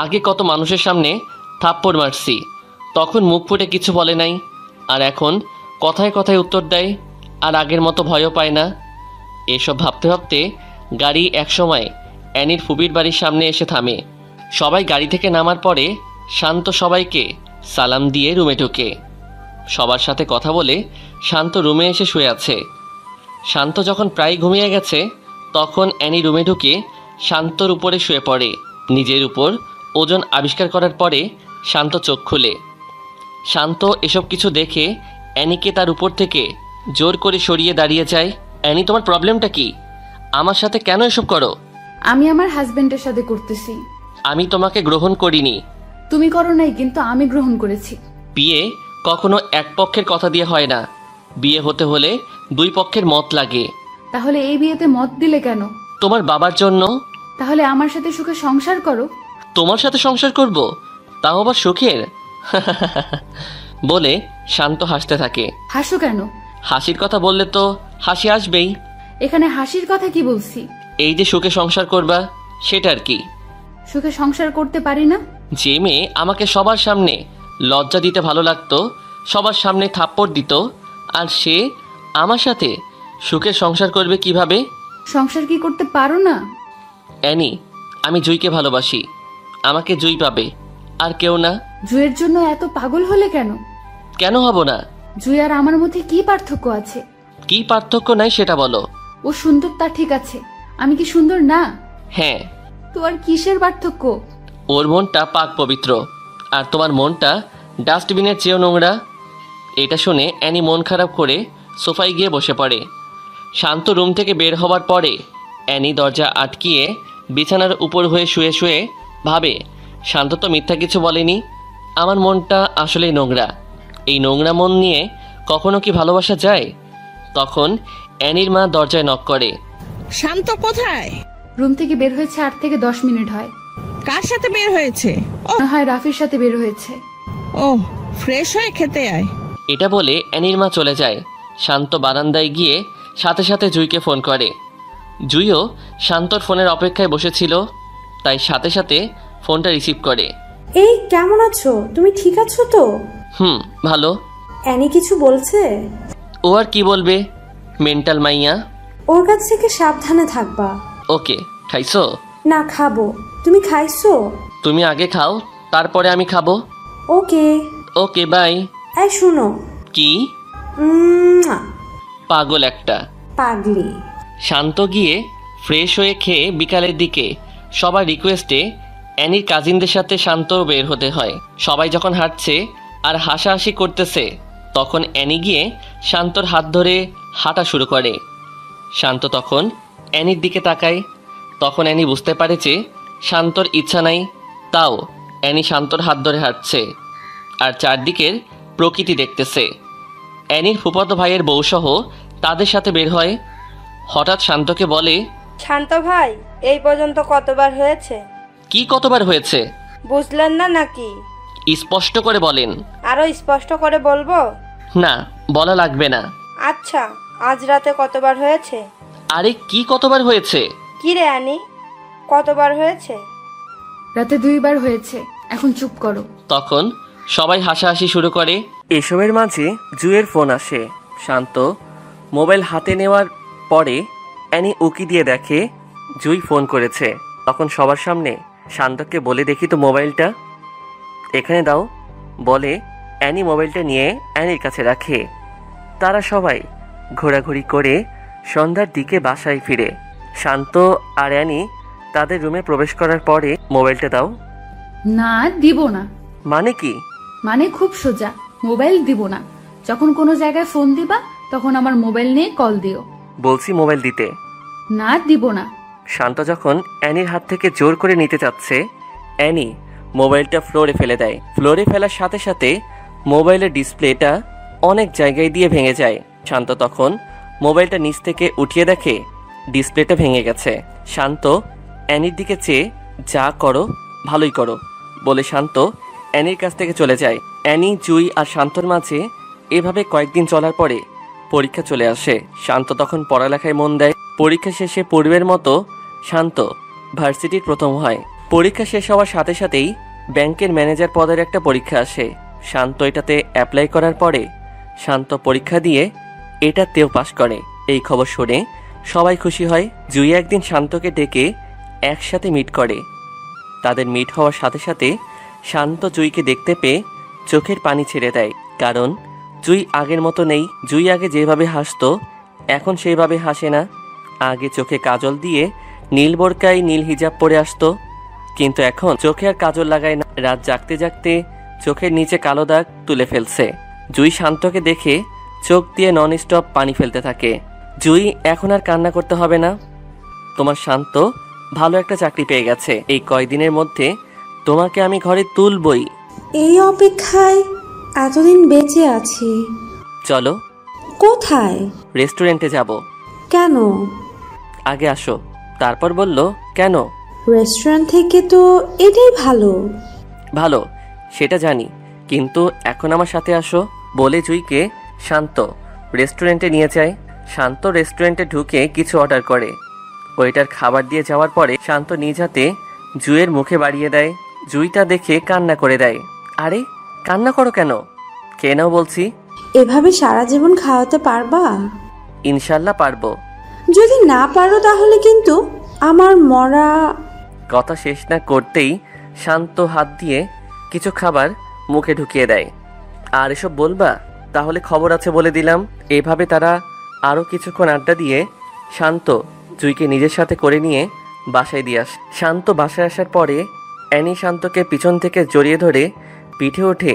আগে কত মানুষের সামনে থাপ্পড় মারছি, তখন মুখ ফুটে কিছু বলে নাই, আর এখন কথায় কথায় উত্তর দেয়, আর আগের মতো ভয়ও পায় না। এসব ভাবতে ভাবতে গাড়ি একসময় অ্যানির ফুবির বাড়ির সামনে এসে থামে। সবাই গাড়ি থেকে নামার পরে শান্ত সবাইকে সালাম দিয়ে রুমে ঢোকে। সবার সাথে কথা বলে শান্ত রুমে এসে শুয়ে আছে। শান্ত যখন প্রায় ঘুমিয়ে গেছে তখন অ্যানি রুমে ঢুকে শান্তর উপরে শুয়ে পড়ে। নিজের উপর ওজন আবিষ্কার করার পরে শান্ত চোখ খুলে। শান্ত এসব কিছু দেখে অ্যানিকে তার উপর থেকে জোর করে সরিয়ে দাঁড়িয়ে যায়। অ্যানি, তোমার প্রবলেমটা কি? আমার সাথে কেন এসব করো? আমি আমার হাজবেন্ডের সাথে করতেছি। আমি তোমাকে গ্রহণ করিনি। তুমি করো নাই, কিন্তু আমি গ্রহণ করেছি। বিয়ে কখনো এক পক্ষের কথা দিয়ে হয় না, বিয়ে হতে হলে দুই পক্ষের মত লাগে। তাহলে এই বিয়েতে মত দিলে কেন? তোমার বাবার জন্য। তাহলে আমার সাথে সুখে সংসার করো। তোমার সাথে সংসার করব, তাও আবার সুখের? বলে শান্ত হাসতে থাকে। হাসো কেন? হাসির কথা বললে তো হাসি আসবেই। এখানে হাসির কথা কি বলছি? এই যে সুখে সংসার করবা, সেটা আর কি। সুখে সংসার করতে পারি না? যে মেয়ে আমাকে সবার সামনে লজ্জা দিতে ভালো লাগতো, সবার সামনে থাপ্পড় দিত, আর সে আমার সাথে সুখের সংসার করবে কিভাবে? সংসার কি করতে পারো না? অ্যানি, আমি জুইকে ভালোবাসি, আমাকে জুই পাবে, আর কেউ না। জুয়ের জন্য এত পাগল হলে কেন? কেন হব না? জুই আর আমার মধ্যে কি পার্থক্য আছে? কি পার্থক্য নাই সেটা বলো। ও সুন্দর, তা ঠিক আছে, আমি কি সুন্দর না? হ্যাঁ। তো আর কিসের পার্থক্য? ওর মনটা পাক পবিত্র, আর তোমার মনটা ডাস্টবিনের চেয়েও নোংরা। এটা শুনে অ্যানি মন খারাপ করে সোফায় গিয়ে বসে পড়ে। শান্ত রুম থেকে বের হবার পরে অ্যানি দরজা আটকিয়ে বিছানার উপর হয়ে শুয়ে শুয়ে ভাবে, শান্ত তো মিথ্যা কিছু বলেনি, আমার মনটা আসলেই নোংরা। এই নোংরা মন নিয়ে কখনো কি ভালোবাসা যায়? তখন অ্যানির মা দরজায় নক করে। শান্ত কোথায়? রুম থেকে বের হয়েছে 8 থেকে 10 মিনিট হয়। কার সাথে বের হয়েছে? ও মনে হয় রাফির সাথে বের হয়েছে। ও, ফ্রেশ হয়ে খেতে আয়। এটা বলে অ্যানির মা চলে যায়। শান্ত বারান্দায় গিয়ে সাথে সাথে জুইকে ফোন করে। জুইও শান্তর ফোনের অপেক্ষায় বসেছিল, তাই সাথে সাথে ফোনটা রিসিভ করে। এই কেমন আছো? তুমি ঠিক আছো তো? ভালো। অ্যানি কিছু বলছে? ও আর কি বলবে, মেন্টাল মাইয়া। ওর কাছ থেকে সাবধানে থাকবা। ওকে। খাইছো? না, খাবো। তুমি খাইছো? তুমি আগে খাও, তারপরে আমি খাবো। ওকে। ওকে, বাই। এই শুনো। কি? পাগল একটা। পাগলি। শান্ত গিয়ে ফ্রেশ হয়ে খেয়ে বিকালের দিকে সবার রিকোয়েস্টে অ্যানির কাজিনদের সাথে শান্ত বের হতে হয়। সবাই যখন হাঁটছে আর হাসাহাসি করতেছে, তখন অ্যানি গিয়ে শান্তর হাত ধরে হাঁটা শুরু করে। শান্ত তখন অ্যানির দিকে তাকায়। তখন অ্যানি বুঝতে পারে যে শান্তর ইচ্ছা নাই, তাও অ্যানি শান্তর হাত ধরে হাঁটছে আর চারদিকের প্রকৃতি দেখতেছে। অ্যানির ফুফাতো ভাইয়ের বউসহ তাদের সাথে বের হয়। হঠাৎ শান্তকে বলে, শান্ত ভাই, এই পর্যন্ত কতবার হয়েছে? কি কতবার হয়েছে? বুঝলেন না নাকি? স্পষ্ট করে বলেন। আরো স্পষ্ট করে বলবো? না, বলা লাগবে না। আচ্ছা, আজ রাতে কতবার হয়েছে? আরে কি কতবার হয়েছে? কি রে অ্যানি, কতবার হয়েছে? রাতে 2 বার হয়েছে, এখন চুপ করো। তখন সবাই হাসাহাসি শুরু করে। এসবের মাঝে জুয়ের ফোন আসে। শান্ত মোবাইল হাতে নেওয়ার পরে অ্যানি উকি দিয়ে দেখে জুই ফোন করেছে। তখন সবার সামনে শান্তকে বলে, দেখি তো মোবাইলটা এখানে দাও। বলে অ্যানি মোবাইলটা নিয়ে অ্যানির কাছে রাখে। তারা সবাই ঘোরাঘুরি করে সন্ধ্যার দিকে বাসায় ফিরে। শান্ত আর অ্যানি তাদের রুমে প্রবেশ করার পরে, মোবাইলটা দাও। না, দিব না। মানে কি? মানে খুব সোজা, মোবাইল দিব না। যখন কোনো জায়গায় ফোন দিবা তখন আমার মোবাইল নিয়ে কল দিও। বলছি মোবাইল দিতে। না, দিব না। শান্ত যখন অ্যানির হাত থেকে জোর করে নিতে চাচ্ছে, অ্যানি মোবাইলটা ফ্লোরে ফেলে দেয়। ফ্লোরে ফেলার সাথে সাথে মোবাইলের ডিসপ্লেটা অনেক জায়গায় দিয়ে ভেঙে যায়। শান্ত তখন মোবাইলটা নিচ থেকে উঠিয়ে দেখে ডিসপ্লেটা ভেঙে গেছে। শান্ত অ্যানির দিকে চেয়ে, যা করো ভালোই করো বলে শান্ত অ্যানির কাছ থেকে চলে যায়। অ্যানি, জুই আর শান্তর মাঝে এভাবে কয়েকদিন চলার পরে পরীক্ষা চলে আসে। শান্ত তখন পড়ালেখায় মন দেয়। পরীক্ষা শেষে পূর্বের মতো শান্ত ভার্সিটির প্রথম হয়। পরীক্ষা শেষ হওয়ার সাথে সাথেই ব্যাংকের ম্যানেজার পদের একটা পরীক্ষা আসে। শান্ত এটাতে অ্যাপ্লাই করার পরে শান্ত পরীক্ষা দিয়ে এটাতেও পাশ করে। এই খবর শুনে সবাই খুশি হয়। জুই একদিন শান্তকে ডেকে একসাথে মিট করে। তাদের মিট হওয়ার সাথে সাথে শান্ত জুইকে দেখতে পেয়ে চোখের পানি ছেড়ে দেয়, কারণ জুই আগের মতো নেই। জুই আগে যেভাবে হাসতো এখন সেইভাবে হাসে না। আগে চোখে কাজল দিয়ে নীল বোরকায় নীল হিজাব পরে আসতো, কিন্তু এখন চোখে আর কাজল লাগায় না। রাত জাগতে জাগতে চোখের নিচে কালো দাগ তুলে ফেলছে। জুই শান্তকে দেখে চোখ দিয়ে নন স্টপ পানি ফেলতে থাকে। জুই, এখন আর কান্না করতে হবে না, তোমার শান্ত ভালো একটা চাকরি পেয়ে গেছে। এই কয়দিনের মধ্যে তোমাকে আমি ঘরে তুলবই। এই অপেক্ষায় এতদিন বেঁচে আছি। চলো। কোথায়? রেস্টুরেন্টে যাব। কেন? আগে আসো। তারপর বলল, কেন? রেস্টুরেন্ট থেকে তো এটাই ভালো। ভালো সেটা জানি, কিন্তু এখন আমার সাথে আসো। বলে জুইকে শান্ত রেস্টুরেন্টে নিয়ে যায়। শান্ত রেস্টুরেন্টে ঢুকে কিছু অর্ডার করে। ওইটার খাবার দিয়ে যাওয়ার পরে শান্ত নিজ হাতে জুইয়ের মুখে বাড়িয়ে দেয়। জুইটা দেখে কান্না করে দেয়। আরে কান্না করো কেন? কে নাও বলছি। এভাবে সারা জীবন খাওয়াতে পারবা? ইনশাল্লাহ পারবো। যদি না পারো তাহলে কিন্তু আমার মরা। কথা শেষ না করতেই শান্ত হাত দিয়ে কিছু খাবার মুখে ঢুকিয়ে দেয়। আর এসব বলবা? তাহলে খবর আছে বলে দিলাম। এভাবে তারা আরও কিছুক্ষণ আড্ডা দিয়ে শান্ত জুইকে নিজের সাথে করে নিয়ে বাসায় দিয়ে আসে। শান্ত বাসায় আসার পরে অ্যানি শান্তকে পিছন থেকে জড়িয়ে ধরে পিঠে ওঠে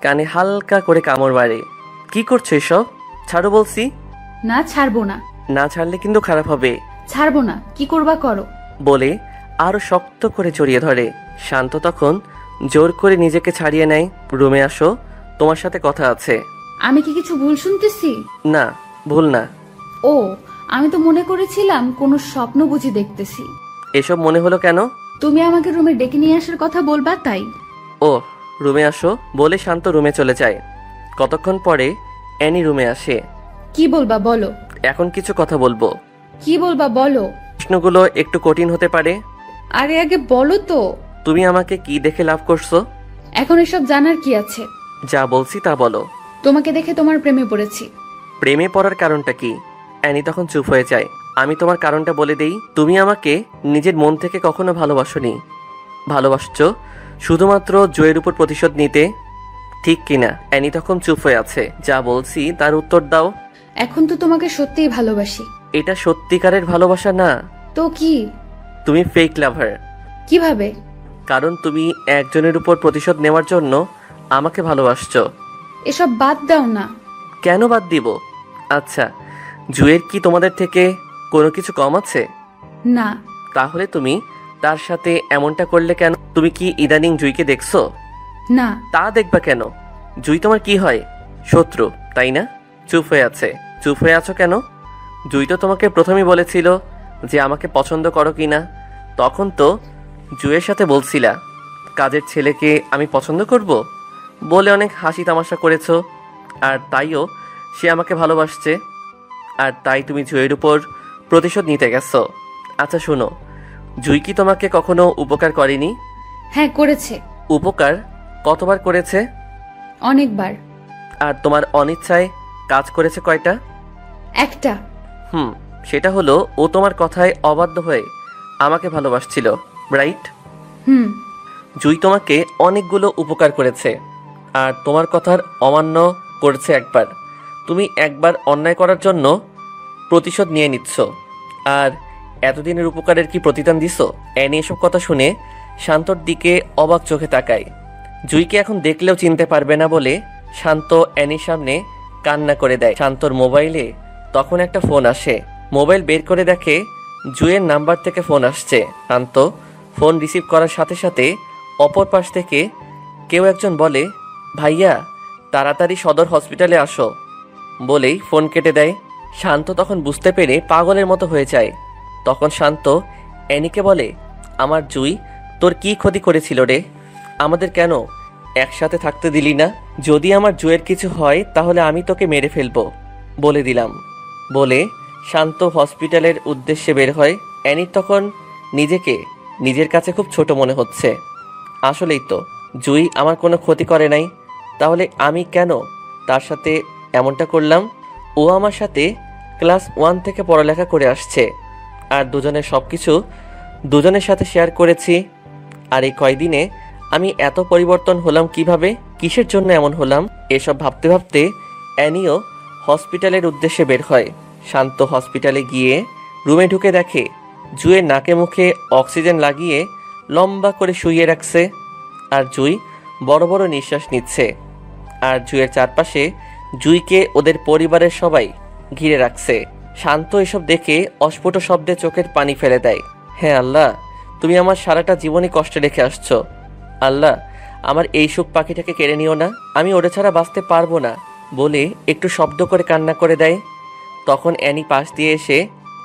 কানে হালকা করে কামড় মারে। কি করছো এসব? ছাড়ো বলছি। না, ছাড়বো না। না ছাড়লে কিন্তু খারাপ হবে। ছাড়বো না, কি করবা করো। বলে আরো শক্ত করে জড়িয়ে ধরে। শান্ত তখন জোর করে নিজেকে ছাড়িয়ে নেয়। রুমে আসো, তোমার সাথে কথা আছে। আমি কি কিছু ভুল শুনতেছি? না, ভুল না। ও, আমি তো মনে করেছিলাম কোনো স্বপ্ন বুঝি দেখতেছি। এসব মনে হলো কেন? তুমি আমাকে রুমে ডেকে নিয়ে আসার কথা বলবা তাই। ও, রুমে আসো বলে শান্ত রুমে চলে যায়। কতক্ষণ পরে অ্যানি রুমে আসে। কি বলবা বলো। এখন কিছু কথা বলবো। কি বলবা বলো। প্রশ্নগুলো একটু কঠিন হতে পারে। আরে আগে বলো তো। তুমি আমাকে কি দেখে লাভ করছো? এখন এসব জানার কি আছে? যা বলছি তা বলো। তোমাকে দেখে তোমার প্রেমে পড়েছি। প্রেমে পড়ার কারণটা কি? অ্যানি তখন চুপ হয়ে যায়। আমি তোমার কারণটা বলে দেই। তুমি আমাকে নিজের মন থেকে কখনো ভালোবাসোনি। ভালোবাসছো শুধুমাত্র জয়ের উপর প্রতিশোধ নিতে, ঠিক কিনা? অ্যানি তখন চুপ হয়ে আছে। যা বলছি তার উত্তর দাও। এখন তো তোমাকে সত্যিই ভালোবাসি। এটা সত্যিকারের ভালোবাসা না তো কি? তুমি ফেক লাভার। কিভাবে? কারণ তুমি একজনের উপর প্রতিশোধ নেওয়ার জন্য আমাকে ভালোবাসছো। এসব বাদ দাও না। কেন বাদ দিব? আচ্ছা, জুয়ের কি তোমাদের থেকে কোনো কিছু কম আছে? না। তাহলে তুমি তার সাথে এমনটা করলে কেন? তুমি কি ইদানিং জুইকে দেখছো? না। তা দেখবা কেন? জুই তোমার কি হয়? শত্রু, তাই না? চুপ হয়ে আছে। চুপ হয়ে আছো কেন? জুই তো তোমাকে প্রথমেই বলেছিল যে আমাকে পছন্দ করো কিনা। তখন তো জুয়ের সাথে বলছিলা কাজের ছেলেকে আমি পছন্দ করব বলে অনেক হাসি তামাশা করেছো। আর তাইও সে আমাকে ভালোবাসছে। আর তাই তুমি জুয়ের উপর প্রতিশোধ নিতে গেছো। আচ্ছা শোনো, জুই কি তোমাকে কখনো উপকার করেনি? হ্যাঁ করেছে। উপকার কতবার করেছে? অনেকবার। আর তোমার অনিচ্ছায় কাজ করেছে কয়টা? একটা। সেটা হলো ও তোমার কথায় অবাধ্য হয়ে আমাকে ভালোবাসছিল, রাইট? জুই তোমাকে অনেকগুলো উপকার করেছে আর তোমার কথার অমান্য করেছে একবার। তুমি একবার অন্যায় করার জন্য প্রতিশোধ নিয়ে নিচ্ছ, আর এতদিনের উপকারের কি প্রতিদান দিছো? অ্যানি এসব কথা শুনে শান্তর দিকে অবাক চোখে তাকায়। জুইকে এখন দেখলেও চিনতে পারবে না বলে শান্ত অ্যানির সামনে কান্না করে দেয়। শান্তর মোবাইলে তখন একটা ফোন আসে। মোবাইল বের করে দেখে জুয়ের নাম্বার থেকে ফোন আসছে। শান্ত ফোন রিসিভ করার সাথে সাথে অপর পাশ থেকে কেউ একজন বলে, ভাইয়া তাড়াতাড়ি সদর হসপিটালে আসো বলেই ফোন কেটে দেয়। শান্ত তখন বুঝতে পেরে পাগলের মতো হয়ে যায়। তখন শান্ত অ্যানিকে বলে, আমার জুই তোর কি ক্ষতি করেছিল রে? আমাদের কেন একসাথে থাকতে দিলি না? যদি আমার জুয়ের কিছু হয় তাহলে আমি তোকে মেরে ফেলবো বলে দিলাম বলে শান্ত হসপিটালের উদ্দেশ্যে বের হয়। অ্যানির তখন নিজেকে নিজের কাছে খুব ছোট মনে হচ্ছে। আসলেই তো জুই আমার কোনো ক্ষতি করে নাই, তাহলে আমি কেন তার সাথে এমনটা করলাম? ও আমার সাথে ক্লাস 1 থেকে পড়ালেখা করে আসছে, আর দুজনের সব কিছু দুজনের সাথে শেয়ার করেছি। আর এই কয়দিনে আমি এত পরিবর্তন হলাম কিভাবে? কিসের জন্য এমন হলাম? এসব ভাবতে ভাবতে অ্যানিও হসপিটালের উদ্দেশ্যে বের হয়। শান্ত হসপিটালে গিয়ে রুমে ঢুকে দেখে জুয়ের নাকে মুখে অক্সিজেন লাগিয়ে লম্বা করে শুইয়ে রাখছে, আর জুই বড় বড় নিঃশ্বাস নিচ্ছে। আর জুয়ের চারপাশে জুইকে ওদের পরিবারের সবাই ঘিরে রাখছে। শান্ত এসব দেখে অস্ফুট শব্দে চোখের পানি ফেলে দেয়। হ্যাঁ আল্লাহ, তুমি আমার সারাটা জীবনই কষ্টে রেখে আসছো। আল্লাহ, আমার এই সুখ পাখিটাকে কেড়ে নিও না, আমি ওটা ছাড়া বাঁচতে পারবো না বলে একটু শব্দ করে কান্না করে দেয়। তখন অ্যানি পাশ দিয়ে এসে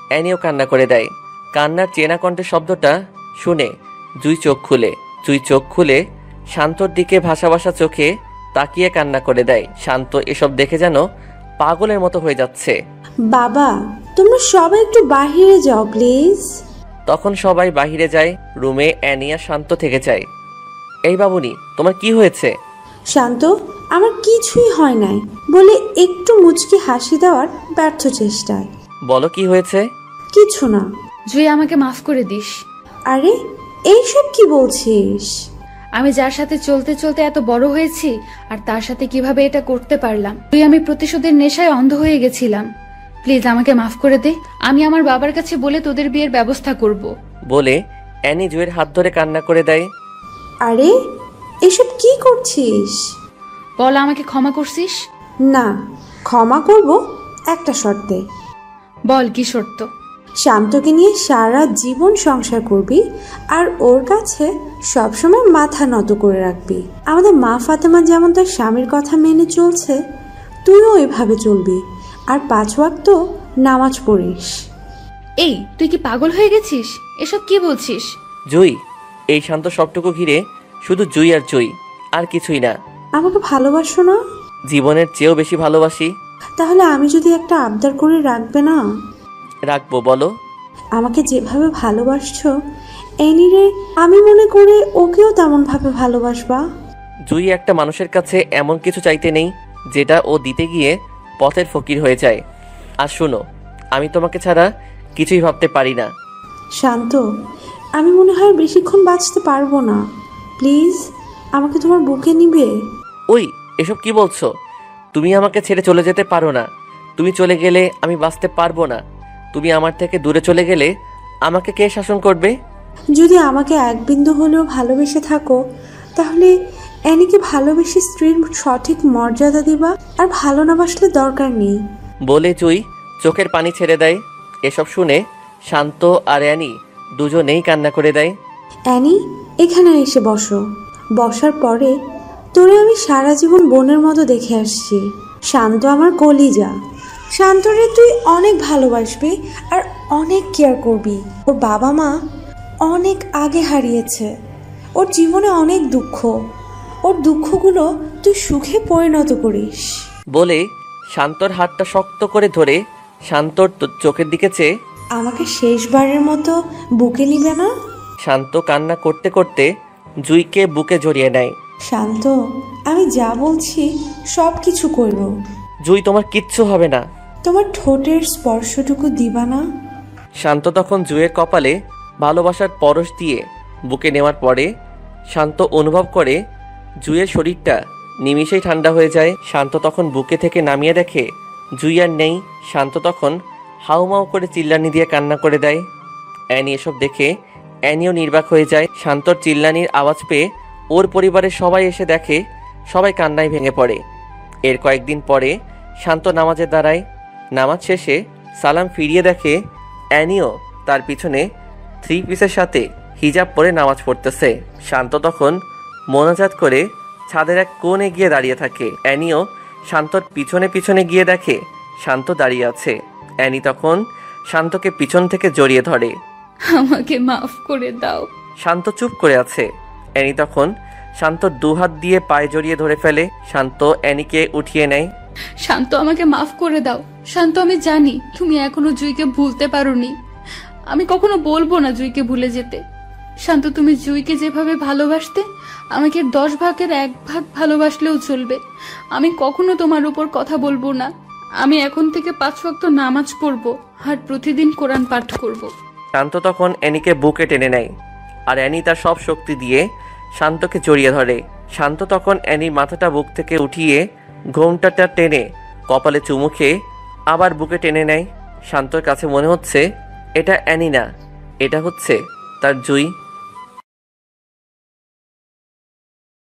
অ্যানিও কান্না করে দেয়। কান্নার চেনা কণ্ঠের শব্দটা শুনে জুই চোখ খুলে শান্তর দিকে ভাসা ভাসা চোখে তাকিয়ে কান্না করে দেয়। শান্ত এসব দেখে যেন পাগলের মতো হয়ে যাচ্ছে। বাবা, তোমরা সবাই একটু বাহিরে যাও প্লিজ। তখন সবাই বাহিরে যায়। রুমে অ্যানি আর শান্ত থেকে যায়। এই বাবুনি, তোমার কি হয়েছে? শান্ত, আমার কিছুই হয় নাই বলে একটু মুচকি হাসি দেওয়ার ব্যর্থ চেষ্টায়। বলো কি হয়েছে? কিছু না। জুই, আমাকে মাফ করে দিস। আরে এইসব কি বলছিস? আমি যার সাথে চলতে চলতে এত বড় হয়েছি আর তার সাথে কিভাবে এটা করতে পারলাম। তুই, আমি প্রতিশোধের নেশায় অন্ধ হয়ে গেছিলাম। প্লিজ আমাকে মাফ করে দে। আমি আমার বাবার কাছে বলে তোদের বিয়ের ব্যবস্থা করব। বলে অ্যানি জুয়ের হাত ধরে কান্না করে দেয়। আরে এসব কি করছিস? বল, আমাকে ক্ষমা করছিস? না, ক্ষমা করব একটা শর্তে। বল, কি শর্ত? শান্তকে নিয়ে সারা জীবন সংসার করবি আর ওর কাছে সবসময় মাথা নত করে রাখবি। আমাদের মা ফাতেমা যেমন তার স্বামীর কথা মেনে চলছে, তুইও ওইভাবে চলবি আর 5 ওয়াক্ত নামাজ পড়িস। এই, তুই কি পাগল হয়ে গেছিস? এসব কি বলছিস? জুই, এই শান্ত সবটুকু ঘিরে শুধু জুই আর জুই, আর কিছুই না। আমাকে ভালোবাসো না? জীবনের চেয়েও বেশি ভালোবাসি। তাহলে আমি যদি একটা আবদার করে রাখবে না? রাখবো, বলো। আমাকে যেভাবে ভালোবাসছো এনিরে, আমি মনে করে ওকেও তেমন ভাবে ভালোবাসবা। জুই একটা মানুষের কাছে এমন কিছু চাইতে নেই যেটা ও দিতে গিয়ে পথের ফকির হয়ে যায়। আর শোনো, আমি তোমাকে ছাড়া কিছুই ভাবতে পারি না। শান্ত, আমি মনে হয় বেশিক্ষণ বাঁচতে পারবো না। প্লিজ আমাকে তোমার বুকে নিবে। ওই, এসব কি বলছো? তুমি আমাকে ছেড়ে চলে যেতে পারো না। তুমি চলে গেলে আমি বাঁচতে পারবো না। তুমি আমার থেকে দূরে চলে গেলে আমাকে কে শাসন করবে? যদি আমাকে এক বিন্দু হলেও ভালোবেসে থাকো, তাহলে অ্যানিকে ভালোবেসে স্ত্রীর সঠিক মর্যাদা দিবা, আর ভালো না বাসলে দরকার নেই। বলে জুই চোখের পানি ছেড়ে দেয়। এসব শুনে শান্ত আর অ্যানি দুজনেই কান্না করে দেয়। অ্যানি, এখানে এসে বসো। বসার পরে তোরে আমি সারা জীবন বোনের মতো দেখে আসছি। শান্ত আমার কলিজা। শান্তরে তুই অনেক ভালোবাসবি আর অনেক কেয়ার করবি। ওর বাবা মা অনেক আগে হারিয়েছে। ওর জীবনে অনেক দুঃখ। ওর দুঃখগুলো তুই সুখে পরিণত করিস। বলে শান্তর হাতটা শক্ত করে ধরে শান্তর চোখের দিকে চেয়ে আমাকে শেষবারের মতো বুকে নিবে না? শান্ত কান্না করতে করতে জুইকে বুকে জড়িয়ে নেয়। শান্ত, আমি যা বলছি সব কিছু করব। জুই, তোমার কিচ্ছু হবে না। তোমার ঠোঁটের স্পর্শটুকু দিবা না? শান্ত তখন জুয়ের কপালে ভালোবাসার পরশ দিয়ে বুকে নেওয়ার পরে শান্ত অনুভব করে জুইয়ের শরীরটা নিমিষেই ঠান্ডা হয়ে যায়। শান্ত তখন বুকে থেকে নামিয়ে দেখে জুই আর নেই। শান্ত তখন হাউমাউ করে চিল্লানি দিয়ে কান্না করে দেয়। অ্যানি এসব দেখে অ্যানিও নির্বাক হয়ে যায়। শান্তর চিল্লানির আওয়াজ পেয়ে ওর পরিবারের সবাই এসে দেখে, সবাই কান্নায় ভেঙে পড়ে। এর কয়েকদিন পরে শান্ত নামাজে দাঁড়ায়। নামাজ শেষে সালাম ফিরিয়ে দেখে অ্যানিও তার পিছনে 3 পিসের সাথে হিজাব পরে নামাজ পড়তেছে। শান্ত তখন মোনাজাত করে ছাদের এক কোণে গিয়ে দাঁড়িয়ে থাকে। অ্যানিও শান্তর পিছনে পিছনে গিয়ে দেখে শান্ত দাঁড়িয়ে আছে। অ্যানি তখন শান্তকে পিছন থেকে জড়িয়ে ধরে। আমাকে মাফ করে দাও। শান্ত চুপ করে আছে। অ্যানি তখন শান্তর 2 হাত দিয়ে পায়ে জড়িয়ে ধরে ফেলে। শান্ত অ্যানিকে উঠিয়ে নেয়। শান্ত, আমাকে মাফ করে দাও। শান্ত, আমি জানি তুমি এখনো জুইকে ভুলতে পারোনি। আমি কখনো বলবো না জুইকে ভুলে যেতে। শান্ত, তুমি জুইকে যেভাবে ভালোবাসতে, আমাকে 10 ভাগের 1 ভাগ ভালোবাসলেও চলবে। আমি কখনো তোমার উপর কথা বলবো না। আমি এখন থেকে 5 ওয়াক্ত নামাজ পড়বো আর প্রতিদিন কোরআন পাঠ করব। শান্ত তখন অ্যানিকে বুকে টেনে নেয় আর অ্যানি তার সব শক্তি দিয়ে শান্তকে জড়িয়ে ধরে। শান্ত তখন অ্যানির মাথাটা বুক থেকে উঠিয়ে ঘোমটাটা টেনে কপালে চুমু খেয়ে আবার বুকে টেনে নেয়। শান্তর কাছে মনে হচ্ছে এটা অ্যানি না, এটা হচ্ছে তার জুই।